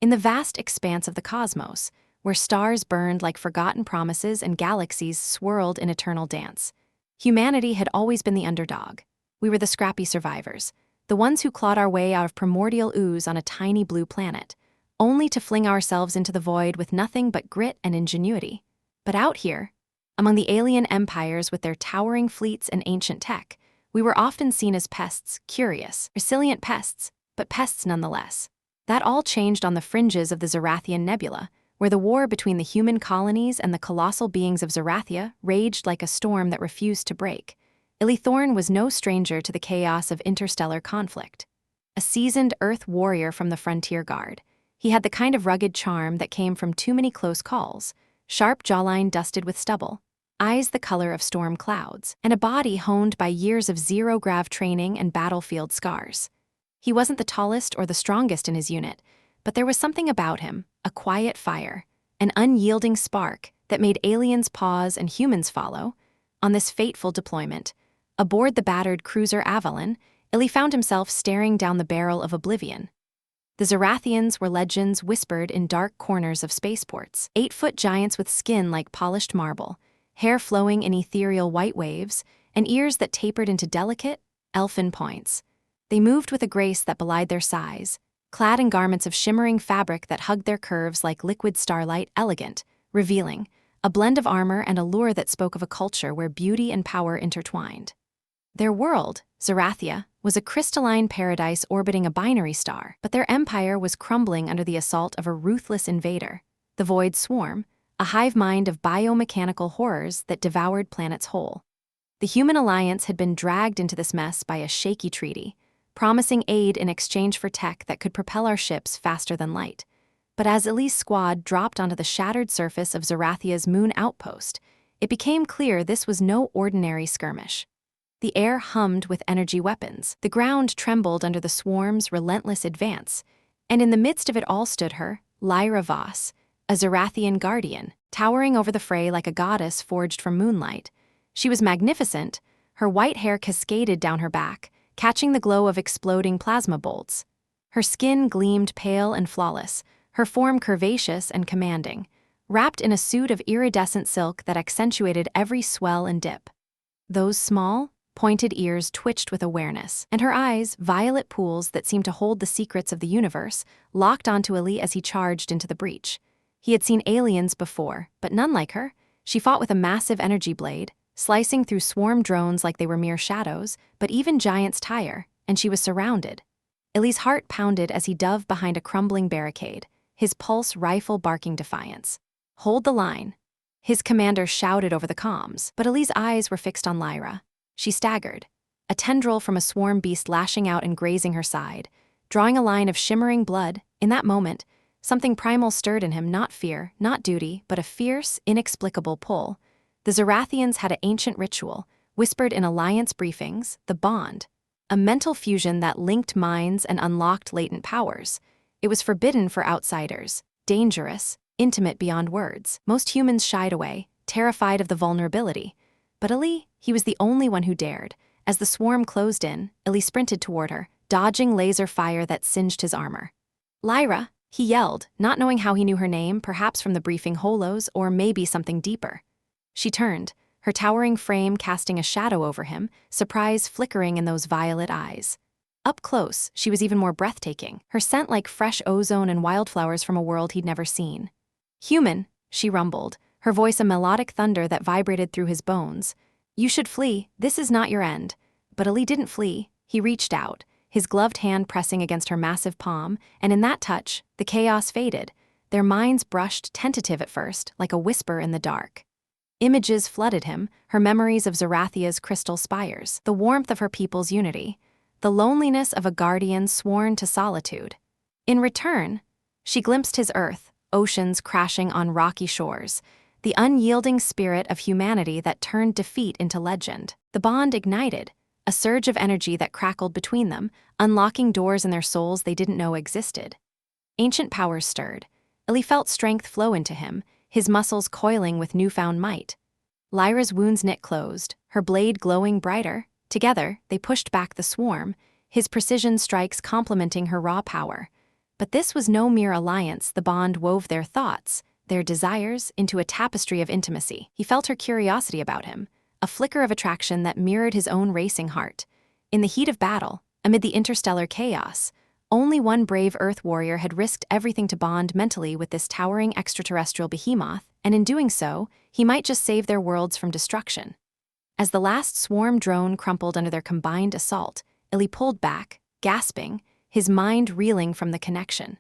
In the vast expanse of the cosmos, where stars burned like forgotten promises and galaxies swirled in eternal dance, humanity had always been the underdog. We were the scrappy survivors, the ones who clawed our way out of primordial ooze on a tiny blue planet, only to fling ourselves into the void with nothing but grit and ingenuity. But out here, among the alien empires with their towering fleets and ancient tech, we were often seen as pests, curious, resilient pests, but pests nonetheless. That all changed on the fringes of the Zerathian nebula, where the war between the human colonies and the colossal beings of Zerathia raged like a storm that refused to break. Eli Thorne was no stranger to the chaos of interstellar conflict. A seasoned Earth warrior from the Frontier Guard, he had the kind of rugged charm that came from too many close calls, sharp jawline dusted with stubble, eyes the color of storm clouds, and a body honed by years of zero-grav training and battlefield scars. He wasn't the tallest or the strongest in his unit, but there was something about him, a quiet fire, an unyielding spark that made aliens pause and humans follow. On this fateful deployment, aboard the battered cruiser Avalon, Eli found himself staring down the barrel of oblivion. The Zerathians were legends whispered in dark corners of spaceports, 8-foot giants with skin like polished marble, hair flowing in ethereal white waves, and ears that tapered into delicate, elfin points. They moved with a grace that belied their size, clad in garments of shimmering fabric that hugged their curves like liquid starlight, elegant, revealing, a blend of armor and allure that spoke of a culture where beauty and power intertwined. Their world, Zerathia, was a crystalline paradise orbiting a binary star, but their empire was crumbling under the assault of a ruthless invader, the Void Swarm, a hive mind of biomechanical horrors that devoured planets whole. The human alliance had been dragged into this mess by a shaky treaty, promising aid in exchange for tech that could propel our ships faster than light. But as Eli's squad dropped onto the shattered surface of Zerathia's moon outpost, it became clear this was no ordinary skirmish. The air hummed with energy weapons, the ground trembled under the swarm's relentless advance, and in the midst of it all stood her, Lyra Voss, a Zerathian guardian, towering over the fray like a goddess forged from moonlight. She was magnificent, her white hair cascaded down her back, catching the glow of exploding plasma bolts. Her skin gleamed pale and flawless, her form curvaceous and commanding, wrapped in a suit of iridescent silk that accentuated every swell and dip. Those small, pointed ears twitched with awareness, and her eyes, violet pools that seemed to hold the secrets of the universe, locked onto Eli as he charged into the breach. He had seen aliens before, but none like her. She fought with a massive energy blade, slicing through swarm drones like they were mere shadows, but even giants tire, and she was surrounded. Eli's heart pounded as he dove behind a crumbling barricade, his pulse rifle barking defiance. "Hold the line," his commander shouted over the comms, but Eli's eyes were fixed on Lyra. She staggered, a tendril from a swarm beast lashing out and grazing her side, drawing a line of shimmering blood. In that moment, something primal stirred in him, not fear, not duty, but a fierce, inexplicable pull. The Zerathians had an ancient ritual, whispered in alliance briefings, the bond, a mental fusion that linked minds and unlocked latent powers. It was forbidden for outsiders, dangerous, intimate beyond words. Most humans shied away, terrified of the vulnerability. But Eli, he was the only one who dared. As the swarm closed in, Eli sprinted toward her, dodging laser fire that singed his armor. "Lyra," he yelled, not knowing how he knew her name, perhaps from the briefing holos or maybe something deeper. She turned, her towering frame casting a shadow over him, surprise flickering in those violet eyes. Up close, she was even more breathtaking, her scent like fresh ozone and wildflowers from a world he'd never seen. "Human," she rumbled, her voice a melodic thunder that vibrated through his bones. "You should flee, this is not your end." But Eli didn't flee, he reached out, his gloved hand pressing against her massive palm, and in that touch, the chaos faded. Their minds brushed, tentative at first, like a whisper in the dark. Images flooded him, her memories of Zerathia's crystal spires, the warmth of her people's unity, the loneliness of a guardian sworn to solitude. In return, she glimpsed his earth, oceans crashing on rocky shores, the unyielding spirit of humanity that turned defeat into legend. The bond ignited, a surge of energy that crackled between them, unlocking doors in their souls they didn't know existed. Ancient powers stirred. Eli felt strength flow into him, his muscles coiling with newfound might. Lyra's wounds knit closed, her blade glowing brighter. Together, they pushed back the swarm, his precision strikes complementing her raw power. But this was no mere alliance. The bond wove their thoughts, their desires, into a tapestry of intimacy. He felt her curiosity about him, a flicker of attraction that mirrored his own racing heart. In the heat of battle, amid the interstellar chaos, only one brave Earth warrior had risked everything to bond mentally with this towering extraterrestrial behemoth, and in doing so, he might just save their worlds from destruction. As the last swarm drone crumpled under their combined assault, Eli pulled back, gasping, his mind reeling from the connection.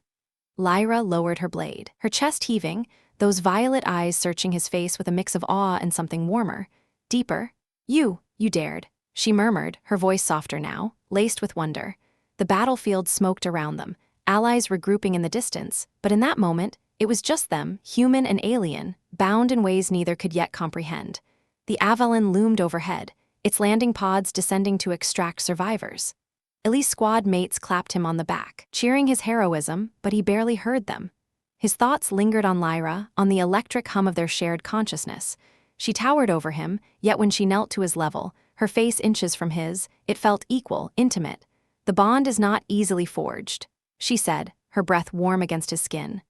Lyra lowered her blade, her chest heaving, those violet eyes searching his face with a mix of awe and something warmer, deeper. You dared, she murmured, her voice softer now, laced with wonder. The battlefield smoked around them, allies regrouping in the distance, but in that moment, it was just them, human and alien, bound in ways neither could yet comprehend. The Avalon loomed overhead, its landing pods descending to extract survivors. Eli's squad mates clapped him on the back, cheering his heroism, but he barely heard them. His thoughts lingered on Lyra, on the electric hum of their shared consciousness. She towered over him, yet when she knelt to his level, her face inches from his, it felt equal, intimate. The bond is not easily forged, she said, her breath warm against his skin.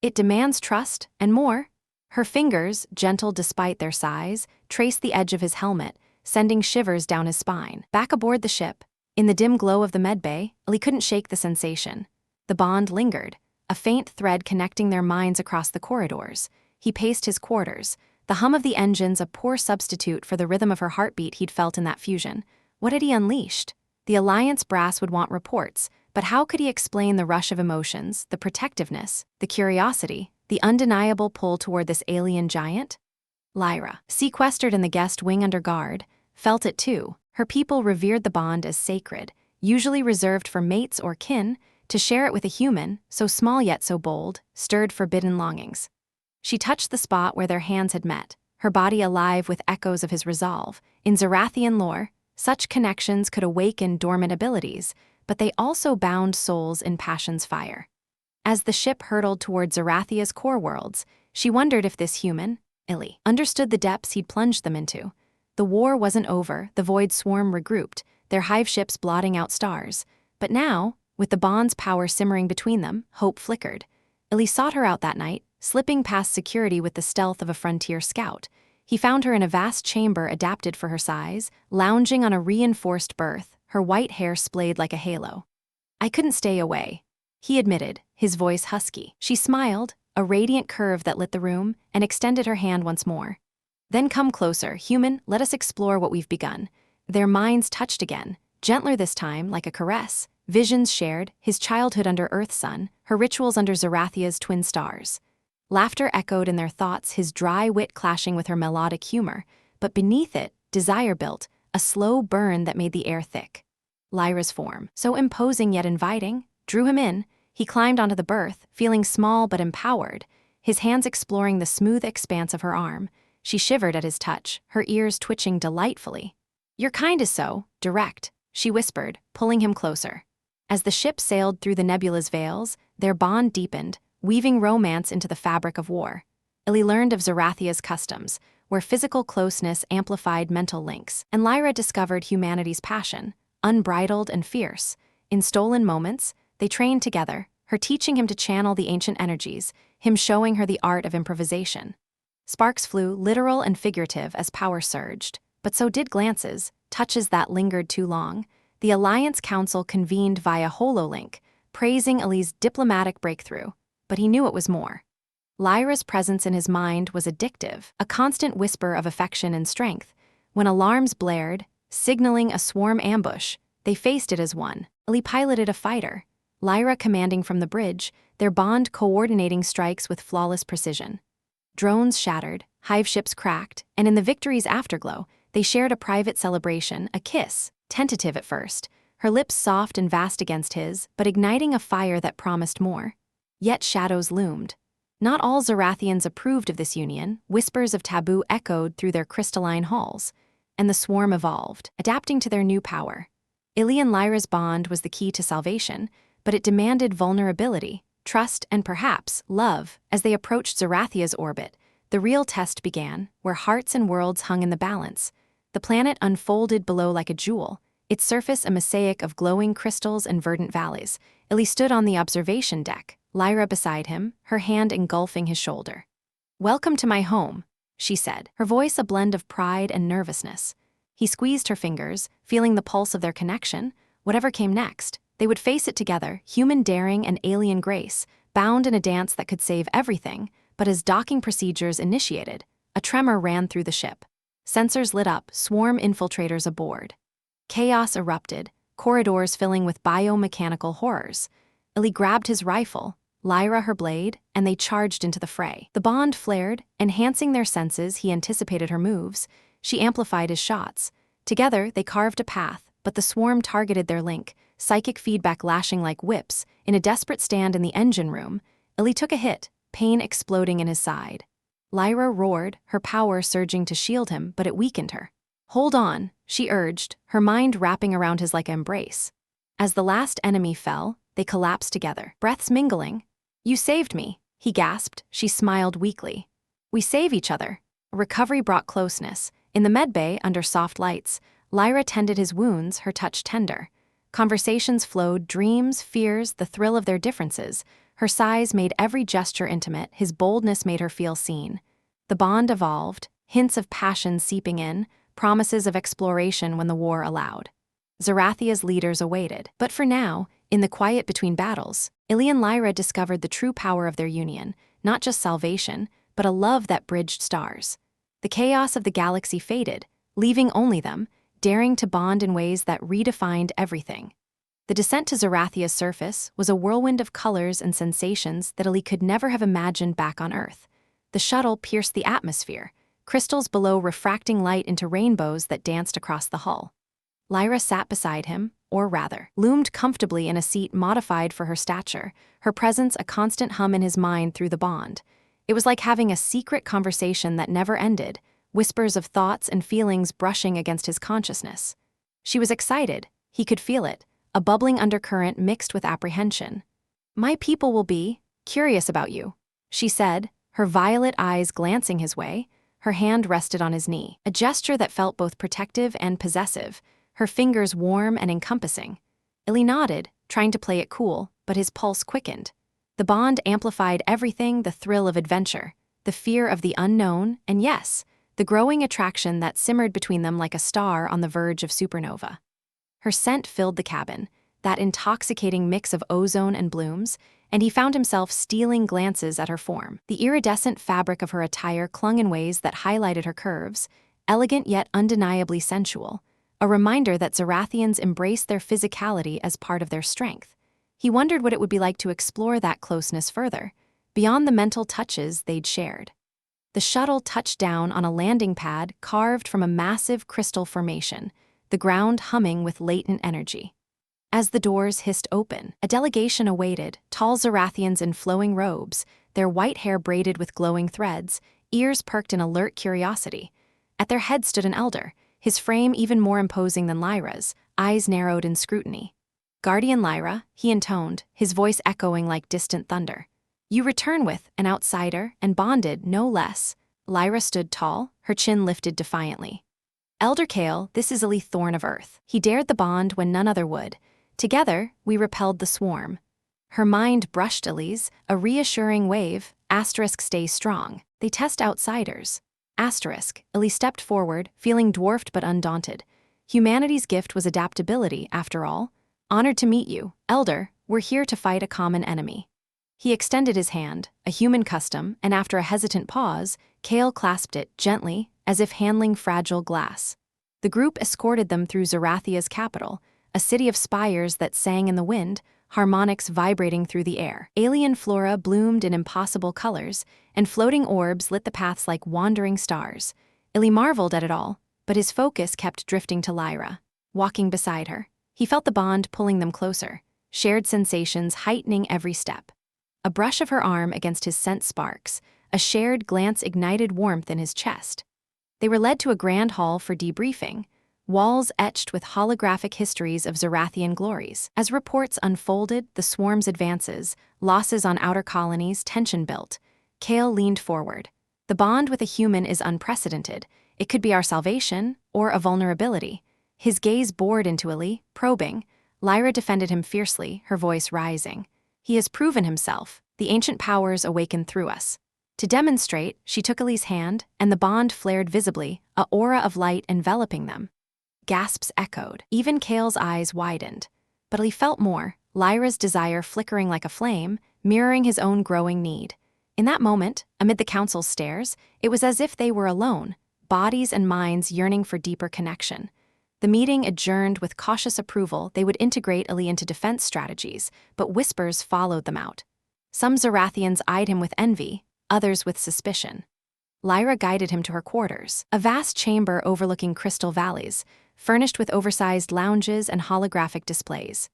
It demands trust, and more. Her fingers, gentle despite their size, traced the edge of his helmet, sending shivers down his spine. Back aboard the ship, in the dim glow of the medbay, Eli couldn't shake the sensation. The bond lingered, a faint thread connecting their minds across the corridors. He paced his quarters, the hum of the engines a poor substitute for the rhythm of her heartbeat he'd felt in that fusion. What had he unleashed? The Alliance brass would want reports, but how could he explain the rush of emotions, the protectiveness, the curiosity, the undeniable pull toward this alien giant? Lyra, sequestered in the guest wing under guard, felt it too. Her people revered the bond as sacred, usually reserved for mates or kin. To share it with a human, so small yet so bold, stirred forbidden longings. She touched the spot where their hands had met, her body alive with echoes of his resolve. In Zerathian lore, such connections could awaken dormant abilities, but they also bound souls in passion's fire. As the ship hurtled toward Zerathia's core worlds, she wondered if this human, Eli, understood the depths he'd plunged them into. The war wasn't over, the void swarm regrouped, their hive ships blotting out stars. But now, with the bond's power simmering between them, hope flickered. Eli sought her out that night, slipping past security with the stealth of a frontier scout. He found her in a vast chamber adapted for her size, lounging on a reinforced berth, her white hair splayed like a halo. I couldn't stay away, he admitted, his voice husky. She smiled, a radiant curve that lit the room, and extended her hand once more. Then come closer, human, let us explore what we've begun. Their minds touched again, gentler this time, like a caress. Visions shared, his childhood under Earth's sun, her rituals under Zerathia's twin stars. Laughter echoed in their thoughts, his dry wit clashing with her melodic humor, but beneath it, desire built, a slow burn that made the air thick. Lyra's form, so imposing yet inviting, drew him in. He climbed onto the berth, feeling small but empowered, his hands exploring the smooth expanse of her arm. She shivered at his touch, her ears twitching delightfully. Your kind is so direct, she whispered, pulling him closer. As the ship sailed through the nebula's veils, their bond deepened, weaving romance into the fabric of war. Eli learned of Zerathia's customs, where physical closeness amplified mental links, and Lyra discovered humanity's passion, unbridled and fierce. In stolen moments, they trained together, her teaching him to channel the ancient energies, him showing her the art of improvisation. Sparks flew, literal and figurative, as power surged, but so did glances, touches that lingered too long. The Alliance Council convened via HoloLink, praising Eli's diplomatic breakthrough, but he knew it was more. Lyra's presence in his mind was addictive, a constant whisper of affection and strength. When alarms blared, signaling a swarm ambush, they faced it as one. Eli piloted a fighter, Lyra commanding from the bridge, their bond coordinating strikes with flawless precision. Drones shattered, hive ships cracked, and in the victory's afterglow, they shared a private celebration, a kiss, tentative at first, her lips soft and vast against his, but igniting a fire that promised more. Yet shadows loomed. Not all Zerathians approved of this union, whispers of taboo echoed through their crystalline halls, and the swarm evolved, adapting to their new power. Eli and Lyra's bond was the key to salvation, but it demanded vulnerability, trust, and perhaps love. As they approached Zerathia's orbit, the real test began, where hearts and worlds hung in the balance. The planet unfolded below like a jewel, its surface a mosaic of glowing crystals and verdant valleys. Eli stood on the observation deck, Lyra beside him, her hand engulfing his shoulder. "Welcome to my home," she said, her voice a blend of pride and nervousness. He squeezed her fingers, feeling the pulse of their connection. Whatever came next, they would face it together, human daring and alien grace, bound in a dance that could save everything. But as docking procedures initiated, a tremor ran through the ship. Sensors lit up, swarm infiltrators aboard. Chaos erupted, corridors filling with biomechanical horrors. Eli grabbed his rifle, Lyra her blade, and they charged into the fray. The bond flared, enhancing their senses. He anticipated her moves. She amplified his shots. Together, they carved a path, but the swarm targeted their link, psychic feedback lashing like whips. In a desperate stand in the engine room, Eli took a hit, pain exploding in his side. Lyra roared, her power surging to shield him, but it weakened her. "Hold on," she urged, her mind wrapping around his like embrace. As the last enemy fell, they collapsed together, breaths mingling. "You saved me," he gasped. She smiled weakly. "We save each other." Recovery brought closeness. In the medbay, under soft lights, Lyra tended his wounds, her touch tender. Conversations flowed, dreams, fears, the thrill of their differences. Her size made every gesture intimate, his boldness made her feel seen. The bond evolved, hints of passion seeping in, promises of exploration when the war allowed. Zerathia's leaders awaited. But for now, in the quiet between battles, Eli and Lyra discovered the true power of their union, not just salvation, but a love that bridged stars. The chaos of the galaxy faded, leaving only them, daring to bond in ways that redefined everything. The descent to Zerathia's surface was a whirlwind of colors and sensations that Eli could never have imagined back on Earth. The shuttle pierced the atmosphere, crystals below refracting light into rainbows that danced across the hull. Lyra sat beside him, or rather, loomed comfortably in a seat modified for her stature, her presence a constant hum in his mind through the bond. It was like having a secret conversation that never ended, whispers of thoughts and feelings brushing against his consciousness. She was excited, he could feel it, a bubbling undercurrent mixed with apprehension. "My people will be curious about you," she said, her violet eyes glancing his way. Her hand rested on his knee, a gesture that felt both protective and possessive, her fingers warm and encompassing. Eli nodded, trying to play it cool, but his pulse quickened. The bond amplified everything, the thrill of adventure, the fear of the unknown, and yes, the growing attraction that simmered between them like a star on the verge of supernova. Her scent filled the cabin, that intoxicating mix of ozone and blooms, and he found himself stealing glances at her form. The iridescent fabric of her attire clung in ways that highlighted her curves, elegant yet undeniably sensual, a reminder that Zerathians embrace their physicality as part of their strength. He wondered what it would be like to explore that closeness further, beyond the mental touches they'd shared. The shuttle touched down on a landing pad carved from a massive crystal formation, the ground humming with latent energy. As the doors hissed open, a delegation awaited, tall Zerathians in flowing robes, their white hair braided with glowing threads, ears perked in alert curiosity. At their head stood an elder, his frame even more imposing than Lyra's, eyes narrowed in scrutiny. "Guardian Lyra," he intoned, his voice echoing like distant thunder. "You return with an outsider, and bonded, no less." Lyra stood tall, her chin lifted defiantly. "Elder Kale, this is Eli Thorne of Earth." He dared the bond when none other would. "Together, we repelled the swarm." Her mind brushed Eli's, a reassuring wave, asterisk stay strong. They test outsiders. Asterisk, Eli stepped forward, feeling dwarfed but undaunted. Humanity's gift was adaptability, after all. "Honored to meet you, Elder, we're here to fight a common enemy." He extended his hand, a human custom, and after a hesitant pause, Kale clasped it gently, as if handling fragile glass. The group escorted them through Zerathia's capital, a city of spires that sang in the wind, harmonics vibrating through the air. Alien flora bloomed in impossible colors, and floating orbs lit the paths like wandering stars. Eli marveled at it all, but his focus kept drifting to Lyra. Walking beside her, he felt the bond pulling them closer, shared sensations heightening every step. A brush of her arm against his scent sparks, a shared glance ignited warmth in his chest. They were led to a grand hall for debriefing, walls etched with holographic histories of Zerathian glories. As reports unfolded, the swarm's advances, losses on outer colonies, tension built. Kale leaned forward. "The bond with a human is unprecedented. It could be our salvation, or a vulnerability." His gaze bored into Eli, probing. Lyra defended him fiercely, her voice rising. He has proven himself. The ancient powers awaken through us. To demonstrate, she took Eli's hand, and the bond flared visibly, a aura of light enveloping them. Gasps echoed. Even Kale's eyes widened. But Eli felt more, Lyra's desire flickering like a flame, mirroring his own growing need. In that moment, amid the council's stares, it was as if they were alone, bodies and minds yearning for deeper connection. The meeting adjourned with cautious approval. They would integrate Eli into defense strategies, but whispers followed them out. Some Zerathians eyed him with envy, others with suspicion. Lyra guided him to her quarters, a vast chamber overlooking crystal valleys, furnished with oversized lounges and holographic displays.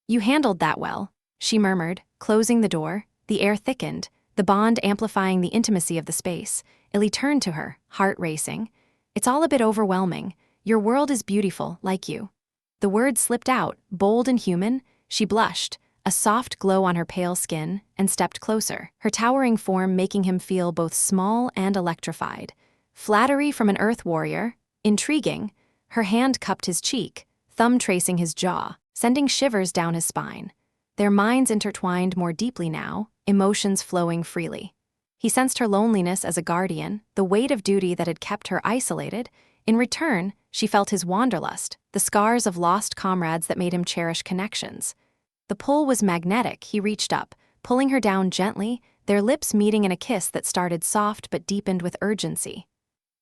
"You handled that well," she murmured, closing the door. The air thickened, the bond amplifying the intimacy of the space. Eli turned to her, heart racing. "It's all a bit overwhelming. Your world is beautiful, like you." The words slipped out, bold and human. She blushed, a soft glow on her pale skin, and stepped closer, her towering form making him feel both small and electrified. Flattery from an earth warrior, intriguing. Her hand cupped his cheek, thumb tracing his jaw, sending shivers down his spine. Their minds intertwined more deeply now, emotions flowing freely. He sensed her loneliness as a guardian, the weight of duty that had kept her isolated. In return, she felt his wanderlust, the scars of lost comrades that made him cherish connections. The pull was magnetic. He reached up, pulling her down gently, their lips meeting in a kiss that started soft but deepened with urgency.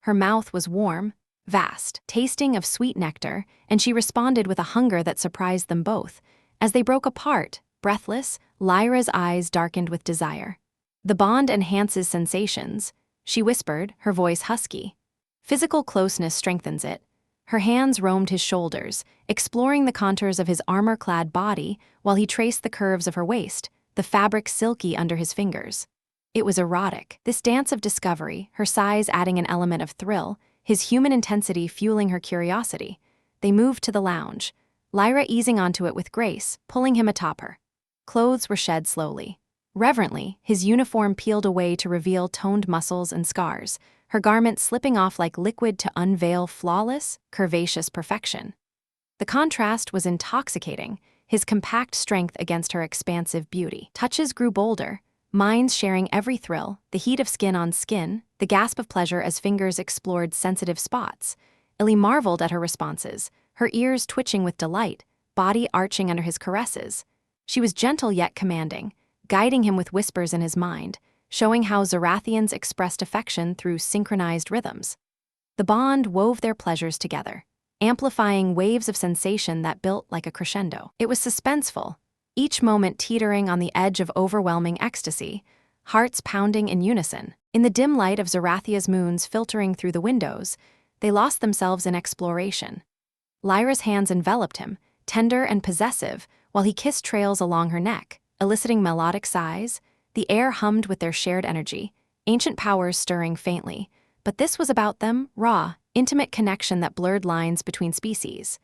Her mouth was warm, vast, tasting of sweet nectar, and she responded with a hunger that surprised them both. As they broke apart, breathless, Lyra's eyes darkened with desire. "The bond enhances sensations," she whispered, her voice husky. "Physical closeness strengthens it." Her hands roamed his shoulders, exploring the contours of his armor-clad body while he traced the curves of her waist, the fabric silky under his fingers. It was erotic, this dance of discovery, her size adding an element of thrill, his human intensity fueling her curiosity. They moved to the lounge, Lyra easing onto it with grace, pulling him atop her. Clothes were shed slowly. Reverently, his uniform peeled away to reveal toned muscles and scars, her garment slipping off like liquid to unveil flawless, curvaceous perfection. The contrast was intoxicating, his compact strength against her expansive beauty. Touches grew bolder, minds sharing every thrill, the heat of skin on skin, the gasp of pleasure as fingers explored sensitive spots. Eli marveled at her responses, her ears twitching with delight, body arching under his caresses. She was gentle yet commanding, guiding him with whispers in his mind, showing how Zerathians expressed affection through synchronized rhythms. The bond wove their pleasures together, amplifying waves of sensation that built like a crescendo. It was suspenseful, each moment teetering on the edge of overwhelming ecstasy, hearts pounding in unison. In the dim light of Zerathia's moons filtering through the windows, they lost themselves in exploration. Lyra's hands enveloped him, tender and possessive, while he kissed trails along her neck, eliciting melodic sighs. The air hummed with their shared energy, ancient powers stirring faintly. But this was about them, raw, intimate connection that blurred lines between species.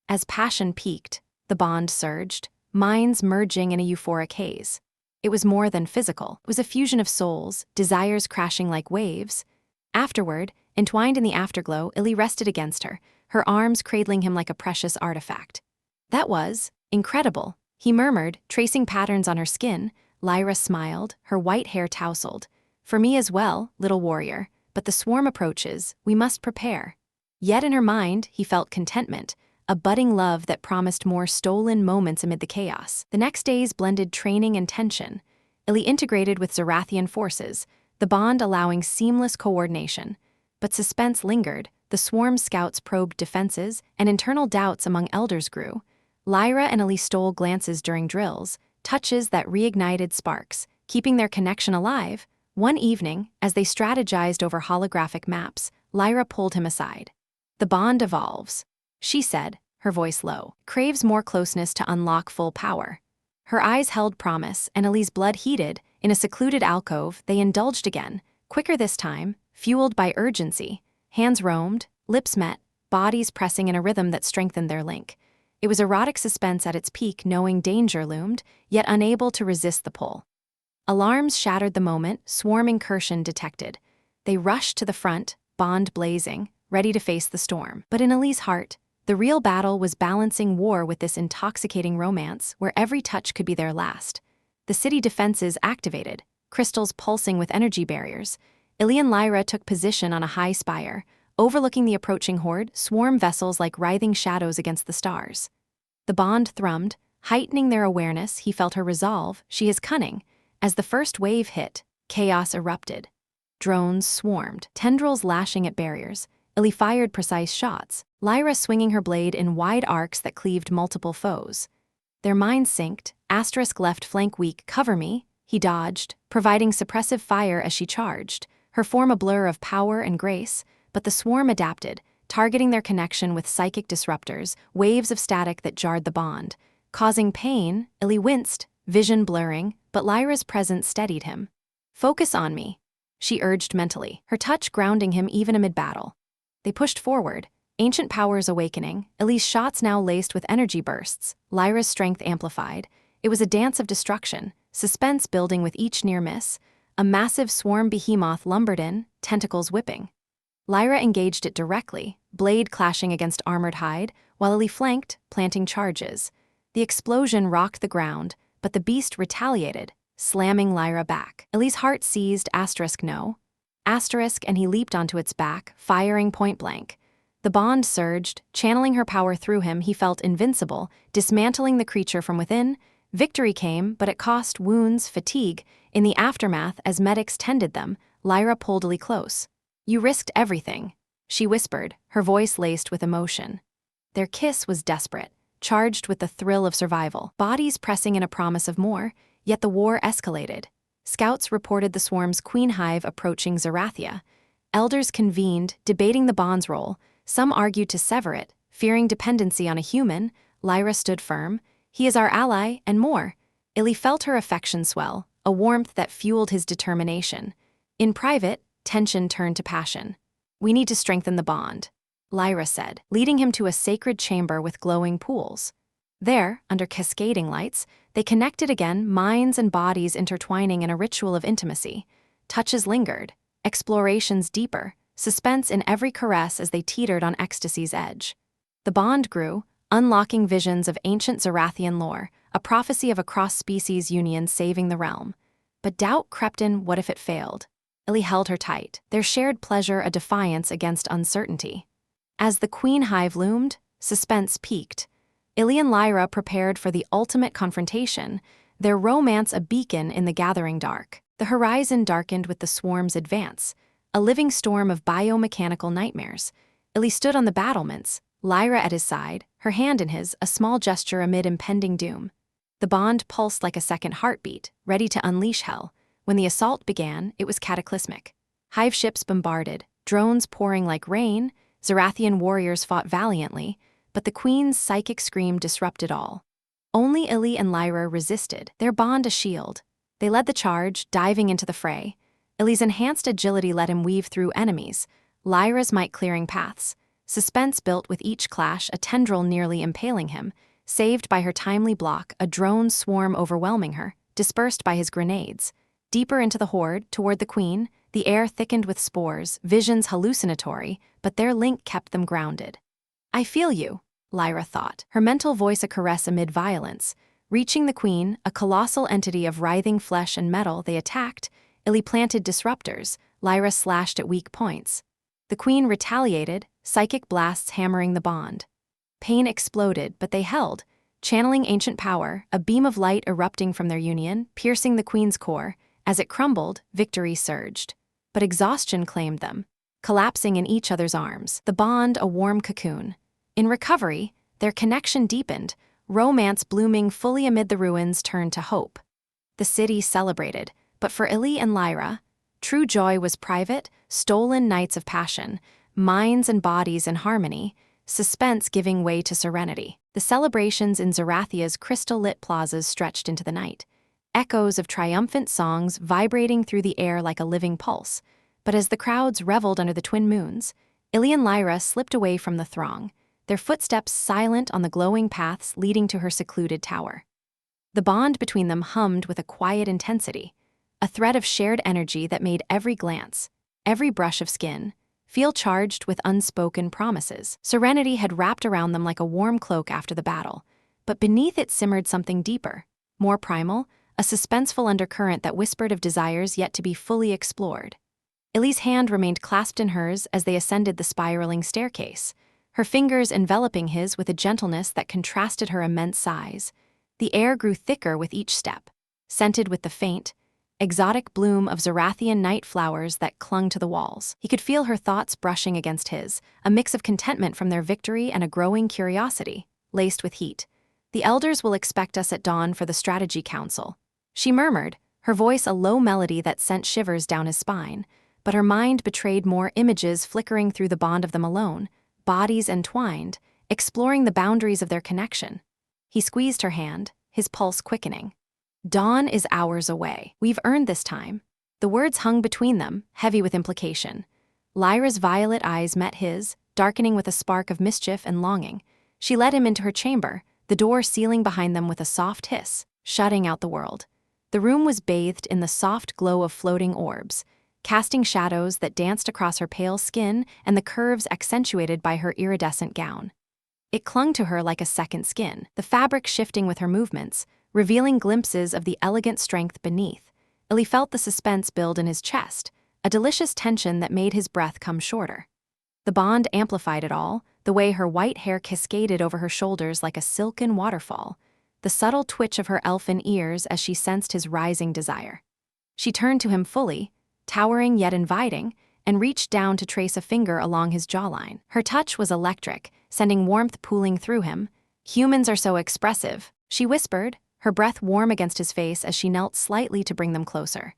As passion peaked, the bond surged, minds merging in a euphoric haze. It was more than physical. It was a fusion of souls, desires crashing like waves. Afterward, entwined in the afterglow, Eli rested against her, her arms cradling him like a precious artifact. "That was incredible," he murmured, tracing patterns on her skin. Lyra smiled, her white hair tousled. "For me as well, little warrior, but the swarm approaches, we must prepare." Yet in her mind, he felt contentment, a budding love that promised more stolen moments amid the chaos. The next days blended training and tension. Eli integrated with Zerathian forces, the bond allowing seamless coordination. But suspense lingered, the swarm scouts probed defenses, and internal doubts among elders grew. Lyra and Eli stole glances during drills, touches that reignited sparks, keeping their connection alive. One evening, as they strategized over holographic maps, Lyra pulled him aside. "The bond evolves," she said, her voice low, "craves more closeness to unlock full power." Her eyes held promise, and Eli's blood heated. In a secluded alcove, they indulged again, quicker this time, fueled by urgency. Hands roamed, lips met, bodies pressing in a rhythm that strengthened their link. It was erotic suspense at its peak, knowing danger loomed, yet unable to resist the pull. Alarms shattered the moment, swarm incursion detected. They rushed to the front, bond blazing, ready to face the storm. But in Eli's heart, The real battle was balancing war with this intoxicating romance where every touch could be their last. The city defenses activated, crystals pulsing with energy barriers. Eli and Lyra took position on a high spire, overlooking the approaching horde, swarm vessels like writhing shadows against the stars. The bond thrummed, heightening their awareness. He felt her resolve, she is cunning. As the first wave hit, chaos erupted. Drones swarmed, tendrils lashing at barriers. Eli fired precise shots, Lyra swinging her blade in wide arcs that cleaved multiple foes. Their minds synced, asterisk left flank weak, cover me. He dodged, providing suppressive fire as she charged, her form a blur of power and grace, but the swarm adapted, targeting their connection with psychic disruptors, waves of static that jarred the bond. Causing pain, Eli winced, vision blurring, but Lyra's presence steadied him. Focus on me, she urged mentally, her touch grounding him even amid battle. They pushed forward, ancient powers awakening, Eli's shots now laced with energy bursts, Lyra's strength amplified. It was a dance of destruction, suspense building with each near miss. A massive swarm behemoth lumbered in, tentacles whipping. Lyra engaged it directly, blade clashing against armored hide, while Eli flanked, planting charges. The explosion rocked the ground, but the beast retaliated, slamming Lyra back. Eli's heart seized no. And he leaped onto its back, firing point blank. The bond surged, channeling her power through him. He felt invincible, dismantling the creature from within. Victory came, but it cost wounds, fatigue. In the aftermath, as medics tended them, Lyra pulled Eli close. You risked everything, she whispered, her voice laced with emotion. Their kiss was desperate, charged with the thrill of survival, bodies pressing in a promise of more, yet the war escalated. Scouts reported the swarm's queen hive approaching Zerathia. Elders convened, debating the bond's role. Some argued to sever it, fearing dependency on a human. Lyra stood firm. He is our ally, and more. Eli felt her affection swell, a warmth that fueled his determination. In private, tension turned to passion. We need to strengthen the bond, Lyra said, leading him to a sacred chamber with glowing pools. There, under cascading lights, they connected again, minds and bodies intertwining in a ritual of intimacy. Touches lingered, explorations deeper, suspense in every caress as they teetered on ecstasy's edge. The bond grew, unlocking visions of ancient Zerathian lore, a prophecy of a cross-species union saving the realm. But doubt crept in. What if it failed? Eli held her tight, their shared pleasure a defiance against uncertainty. As the queen hive loomed, suspense peaked. Eli and Lyra prepared for the ultimate confrontation, their romance a beacon in the gathering dark. The horizon darkened with the swarm's advance, a living storm of biomechanical nightmares. Eli stood on the battlements, Lyra at his side, her hand in his, a small gesture amid impending doom. The bond pulsed like a second heartbeat, ready to unleash hell. When the assault began, it was cataclysmic. Hive ships bombarded, drones pouring like rain, Zerathian warriors fought valiantly, but the queen's psychic scream disrupted all. Only Eli and Lyra resisted, their bond a shield. They led the charge, diving into the fray. Eli's enhanced agility let him weave through enemies, Lyra's might clearing paths. Suspense built with each clash, a tendril nearly impaling him. Saved by her timely block, a drone swarm overwhelming her, dispersed by his grenades. Deeper into the horde, toward the queen, the air thickened with spores, visions hallucinatory, but their link kept them grounded. I feel you, Lyra thought, her mental voice a caress amid violence. Reaching the queen, a colossal entity of writhing flesh and metal, they attacked. Eli planted disruptors, Lyra slashed at weak points. The queen retaliated, psychic blasts hammering the bond. Pain exploded, but they held, channeling ancient power, a beam of light erupting from their union, piercing the queen's core. As it crumbled, victory surged. But exhaustion claimed them, collapsing in each other's arms, the bond a warm cocoon. In recovery, their connection deepened, romance blooming fully amid the ruins turned to hope. The city celebrated, but for Eli and Lyra, true joy was private, stolen nights of passion, minds and bodies in harmony, suspense giving way to serenity. The celebrations in Zerathia's crystal-lit plazas stretched into the night, echoes of triumphant songs vibrating through the air like a living pulse. But as the crowds reveled under the twin moons, Eli and Lyra slipped away from the throng, their footsteps silent on the glowing paths leading to her secluded tower. The bond between them hummed with a quiet intensity, a thread of shared energy that made every glance, every brush of skin, feel charged with unspoken promises. Serenity had wrapped around them like a warm cloak after the battle, but beneath it simmered something deeper, more primal, a suspenseful undercurrent that whispered of desires yet to be fully explored. Eli's hand remained clasped in hers as they ascended the spiraling staircase, her fingers enveloping his with a gentleness that contrasted her immense size. The air grew thicker with each step, scented with the faint, exotic bloom of Zerathian night flowers that clung to the walls. He could feel her thoughts brushing against his, a mix of contentment from their victory and a growing curiosity, laced with heat. "The elders will expect us at dawn for the strategy council," she murmured, her voice a low melody that sent shivers down his spine, but her mind betrayed more images flickering through the bond of them alone, bodies entwined, exploring the boundaries of their connection. He squeezed her hand, his pulse quickening. "Dawn is hours away. We've earned this time." The words hung between them, heavy with implication. Lyra's violet eyes met his, darkening with a spark of mischief and longing. She led him into her chamber, the door sealing behind them with a soft hiss, shutting out the world. The room was bathed in the soft glow of floating orbs, casting shadows that danced across her pale skin and the curves accentuated by her iridescent gown. It clung to her like a second skin, the fabric shifting with her movements, revealing glimpses of the elegant strength beneath. Eli felt the suspense build in his chest, a delicious tension that made his breath come shorter. The bond amplified it all, the way her white hair cascaded over her shoulders like a silken waterfall, the subtle twitch of her elfin ears as she sensed his rising desire. She turned to him fully, towering yet inviting, and reached down to trace a finger along his jawline. Her touch was electric, sending warmth pooling through him. "Humans are so expressive," she whispered, her breath warm against his face as she knelt slightly to bring them closer.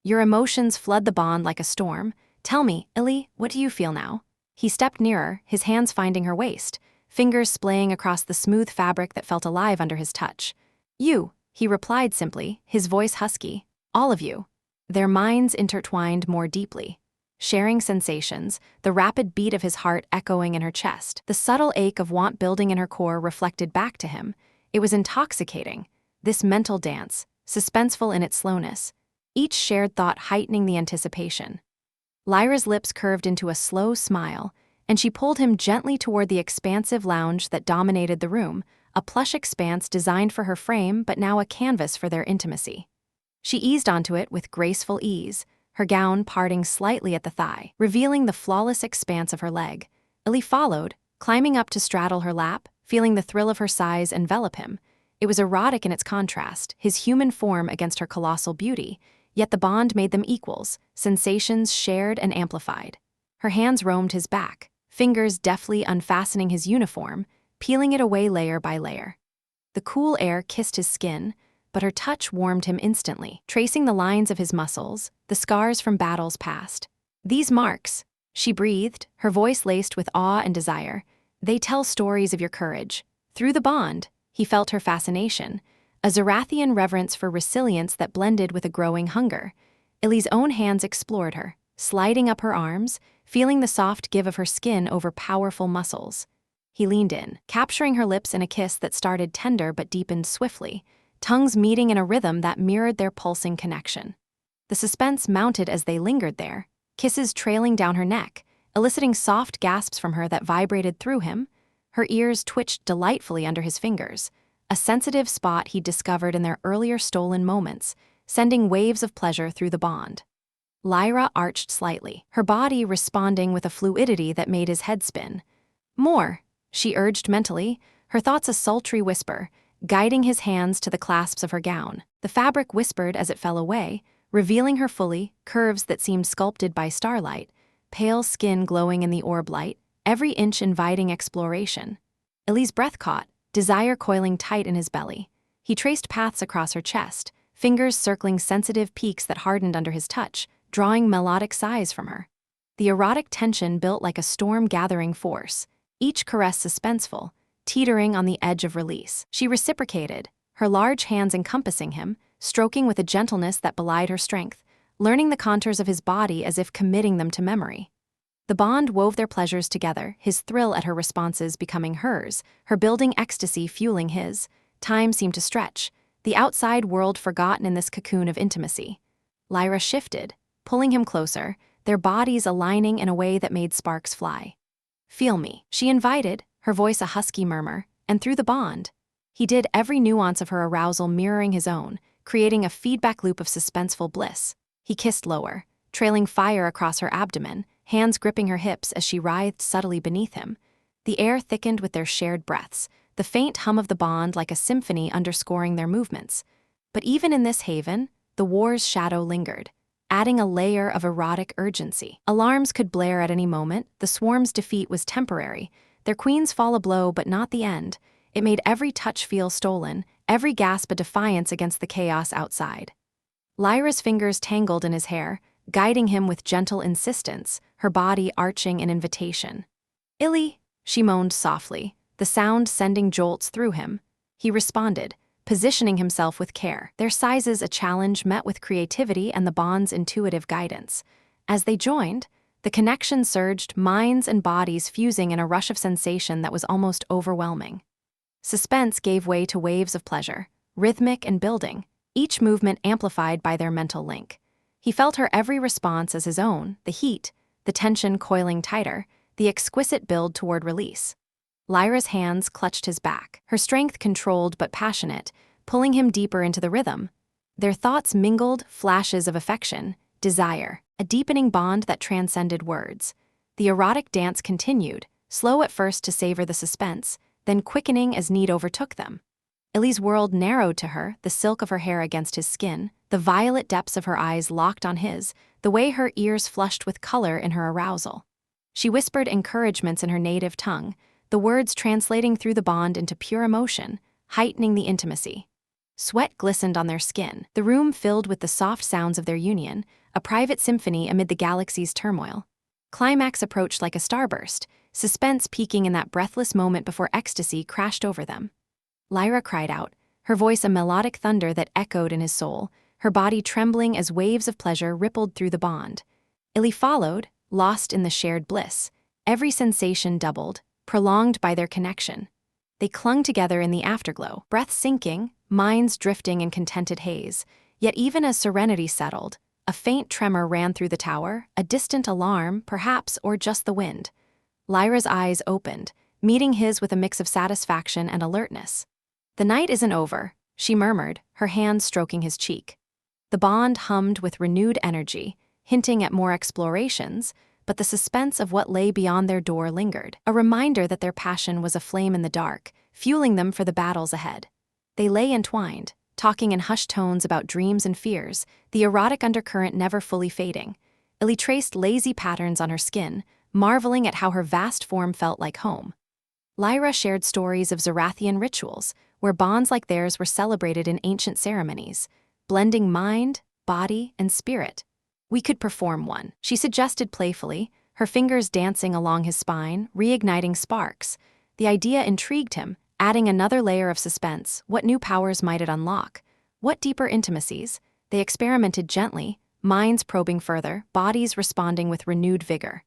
"Your emotions flood the bond like a storm. Tell me, Eli, what do you feel now?" He stepped nearer, his hands finding her waist, fingers splaying across the smooth fabric that felt alive under his touch. "You," he replied simply, his voice husky. "All of you." Their minds intertwined more deeply, sharing sensations, the rapid beat of his heart echoing in her chest, the subtle ache of want building in her core reflected back to him. It was intoxicating, this mental dance, suspenseful in its slowness, each shared thought heightening the anticipation. Lyra's lips curved into a slow smile, and she pulled him gently toward the expansive lounge that dominated the room, a plush expanse designed for her frame but now a canvas for their intimacy. She eased onto it with graceful ease, her gown parting slightly at the thigh, revealing the flawless expanse of her leg. Eli followed, climbing up to straddle her lap, feeling the thrill of her size envelop him. It was erotic in its contrast, his human form against her colossal beauty, yet the bond made them equals, sensations shared and amplified. Her hands roamed his back, fingers deftly unfastening his uniform, peeling it away layer by layer. The cool air kissed his skin, but her touch warmed him instantly, tracing the lines of his muscles, the scars from battles past. "These marks," she breathed, her voice laced with awe and desire, "they tell stories of your courage." Through the bond, he felt her fascination, a Zerathian reverence for resilience that blended with a growing hunger. Eli's own hands explored her, sliding up her arms, feeling the soft give of her skin over powerful muscles. He leaned in, capturing her lips in a kiss that started tender but deepened swiftly, tongues meeting in a rhythm that mirrored their pulsing connection. The suspense mounted as they lingered there, kisses trailing down her neck, eliciting soft gasps from her that vibrated through him. Her ears twitched delightfully under his fingers, a sensitive spot he'd discovered in their earlier stolen moments, sending waves of pleasure through the bond. Lyra arched slightly, her body responding with a fluidity that made his head spin. "More," she urged mentally, her thoughts a sultry whisper, guiding his hands to the clasps of her gown. The fabric whispered as it fell away, revealing her fully, curves that seemed sculpted by starlight, pale skin glowing in the orb light, every inch inviting exploration. Eli's breath caught, desire coiling tight in his belly. He traced paths across her chest, fingers circling sensitive peaks that hardened under his touch, drawing melodic sighs from her. The erotic tension built like a storm-gathering force, each caress suspenseful, teetering on the edge of release. She reciprocated, her large hands encompassing him, stroking with a gentleness that belied her strength, learning the contours of his body as if committing them to memory. The bond wove their pleasures together, his thrill at her responses becoming hers, her building ecstasy fueling his. Time seemed to stretch, the outside world forgotten in this cocoon of intimacy. Lyra shifted, pulling him closer, their bodies aligning in a way that made sparks fly. "Feel me," she invited, her voice a husky murmur, and through the bond, he did, every nuance of her arousal mirroring his own, creating a feedback loop of suspenseful bliss. He kissed lower, trailing fire across her abdomen, hands gripping her hips as she writhed subtly beneath him. The air thickened with their shared breaths, the faint hum of the bond like a symphony underscoring their movements. But even in this haven, the war's shadow lingered, adding a layer of erotic urgency. Alarms could blare at any moment, the swarm's defeat was temporary, their queen's fall a blow but not the end. It made every touch feel stolen, every gasp a defiance against the chaos outside. Lyra's fingers tangled in his hair, guiding him with gentle insistence, her body arching an invitation. "Ili," she moaned softly, the sound sending jolts through him. He responded, positioning himself with care, their sizes a challenge met with creativity and the bond's intuitive guidance. As they joined, the connection surged, minds and bodies fusing in a rush of sensation that was almost overwhelming. Suspense gave way to waves of pleasure, rhythmic and building, each movement amplified by their mental link. He felt her every response as his own, the heat, the tension coiling tighter, the exquisite build toward release. Lyra's hands clutched his back, her strength controlled but passionate, pulling him deeper into the rhythm. Their thoughts mingled, flashes of affection, desire, a deepening bond that transcended words. The erotic dance continued, slow at first to savor the suspense, then quickening as need overtook them. Ili's world narrowed to her, the silk of her hair against his skin, the violet depths of her eyes locked on his, the way her ears flushed with color in her arousal. She whispered encouragements in her native tongue, the words translating through the bond into pure emotion, heightening the intimacy. Sweat glistened on their skin, the room filled with the soft sounds of their union, a private symphony amid the galaxy's turmoil. Climax approached like a starburst, suspense peaking in that breathless moment before ecstasy crashed over them. Lyra cried out, her voice a melodic thunder that echoed in his soul, her body trembling as waves of pleasure rippled through the bond. Ili followed, lost in the shared bliss, every sensation doubled, prolonged by their connection. They clung together in the afterglow, breath sinking, minds drifting in contented haze. Yet even as serenity settled, a faint tremor ran through the tower, a distant alarm, perhaps, or just the wind. Lyra's eyes opened, meeting his with a mix of satisfaction and alertness. "The night isn't over," she murmured, her hand stroking his cheek. The bond hummed with renewed energy, hinting at more explorations, but the suspense of what lay beyond their door lingered, a reminder that their passion was a flame in the dark, fueling them for the battles ahead. They lay entwined, talking in hushed tones about dreams and fears, the erotic undercurrent never fully fading. Ili traced lazy patterns on her skin, marveling at how her vast form felt like home. Lyra shared stories of Zerathian rituals, where bonds like theirs were celebrated in ancient ceremonies, blending mind, body, and spirit. "We could perform one," she suggested playfully, her fingers dancing along his spine, reigniting sparks. The idea intrigued him, adding another layer of suspense. What new powers might it unlock? What deeper intimacies? They experimented gently, minds probing further, bodies responding with renewed vigor.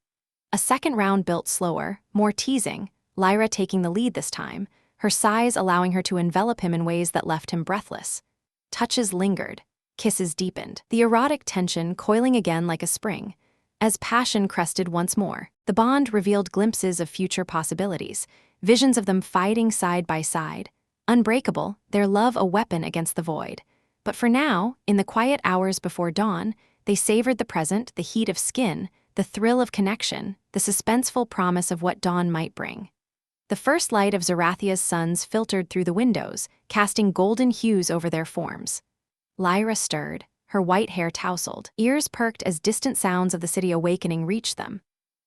A second round built slower, more teasing, Lyra taking the lead this time, her sighs allowing her to envelop him in ways that left him breathless. Touches lingered, kisses deepened, the erotic tension coiling again like a spring. As passion crested once more, the bond revealed glimpses of future possibilities, visions of them fighting side by side. Unbreakable, their love a weapon against the void. But for now, in the quiet hours before dawn, they savored the present, the heat of skin, the thrill of connection, the suspenseful promise of what dawn might bring. The first light of Zerathia's suns filtered through the windows, casting golden hues over their forms. Lyra stirred, her white hair tousled, ears perked as distant sounds of the city awakening reached them.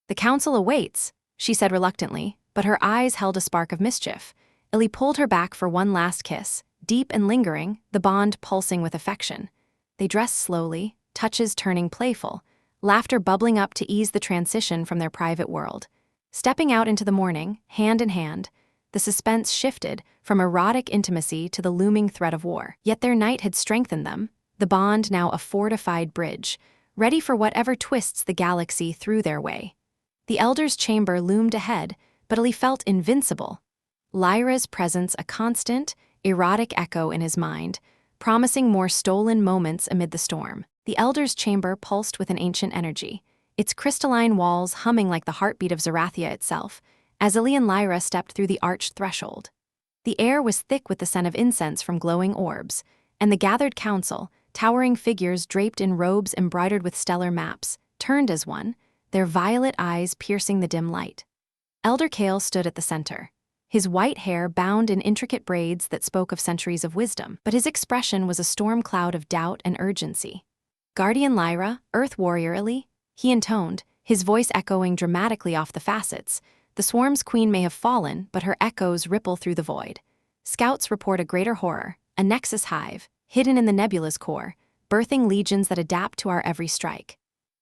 "The council awaits," she said reluctantly, but her eyes held a spark of mischief. Ili pulled her back for one last kiss, deep and lingering, the bond pulsing with affection. They dressed slowly, touches turning playful, laughter bubbling up to ease the transition from their private world. Stepping out into the morning, hand in hand, the suspense shifted from erotic intimacy to the looming threat of war. Yet their night had strengthened them, the bond now a fortified bridge, ready for whatever twists the galaxy threw their way. The Elder's chamber loomed ahead, but Ili felt invincible. Lyra's presence a constant, erotic echo in his mind, promising more stolen moments amid the storm. The Elder's chamber pulsed with an ancient energy, its crystalline walls humming like the heartbeat of Zerathia itself, as Eli and Lyra stepped through the arched threshold. The air was thick with the scent of incense from glowing orbs, and the gathered council, towering figures draped in robes embroidered with stellar maps, turned as one, their violet eyes piercing the dim light. Elder Kale stood at the center, his white hair bound in intricate braids that spoke of centuries of wisdom, but his expression was a storm cloud of doubt and urgency. "Guardian Lyra, Earth Warrior Eli," he intoned, his voice echoing dramatically off the facets. "The swarm's queen may have fallen, but her echoes ripple through the void. Scouts report a greater horror, a nexus hive, hidden in the nebula's core, birthing legions that adapt to our every strike."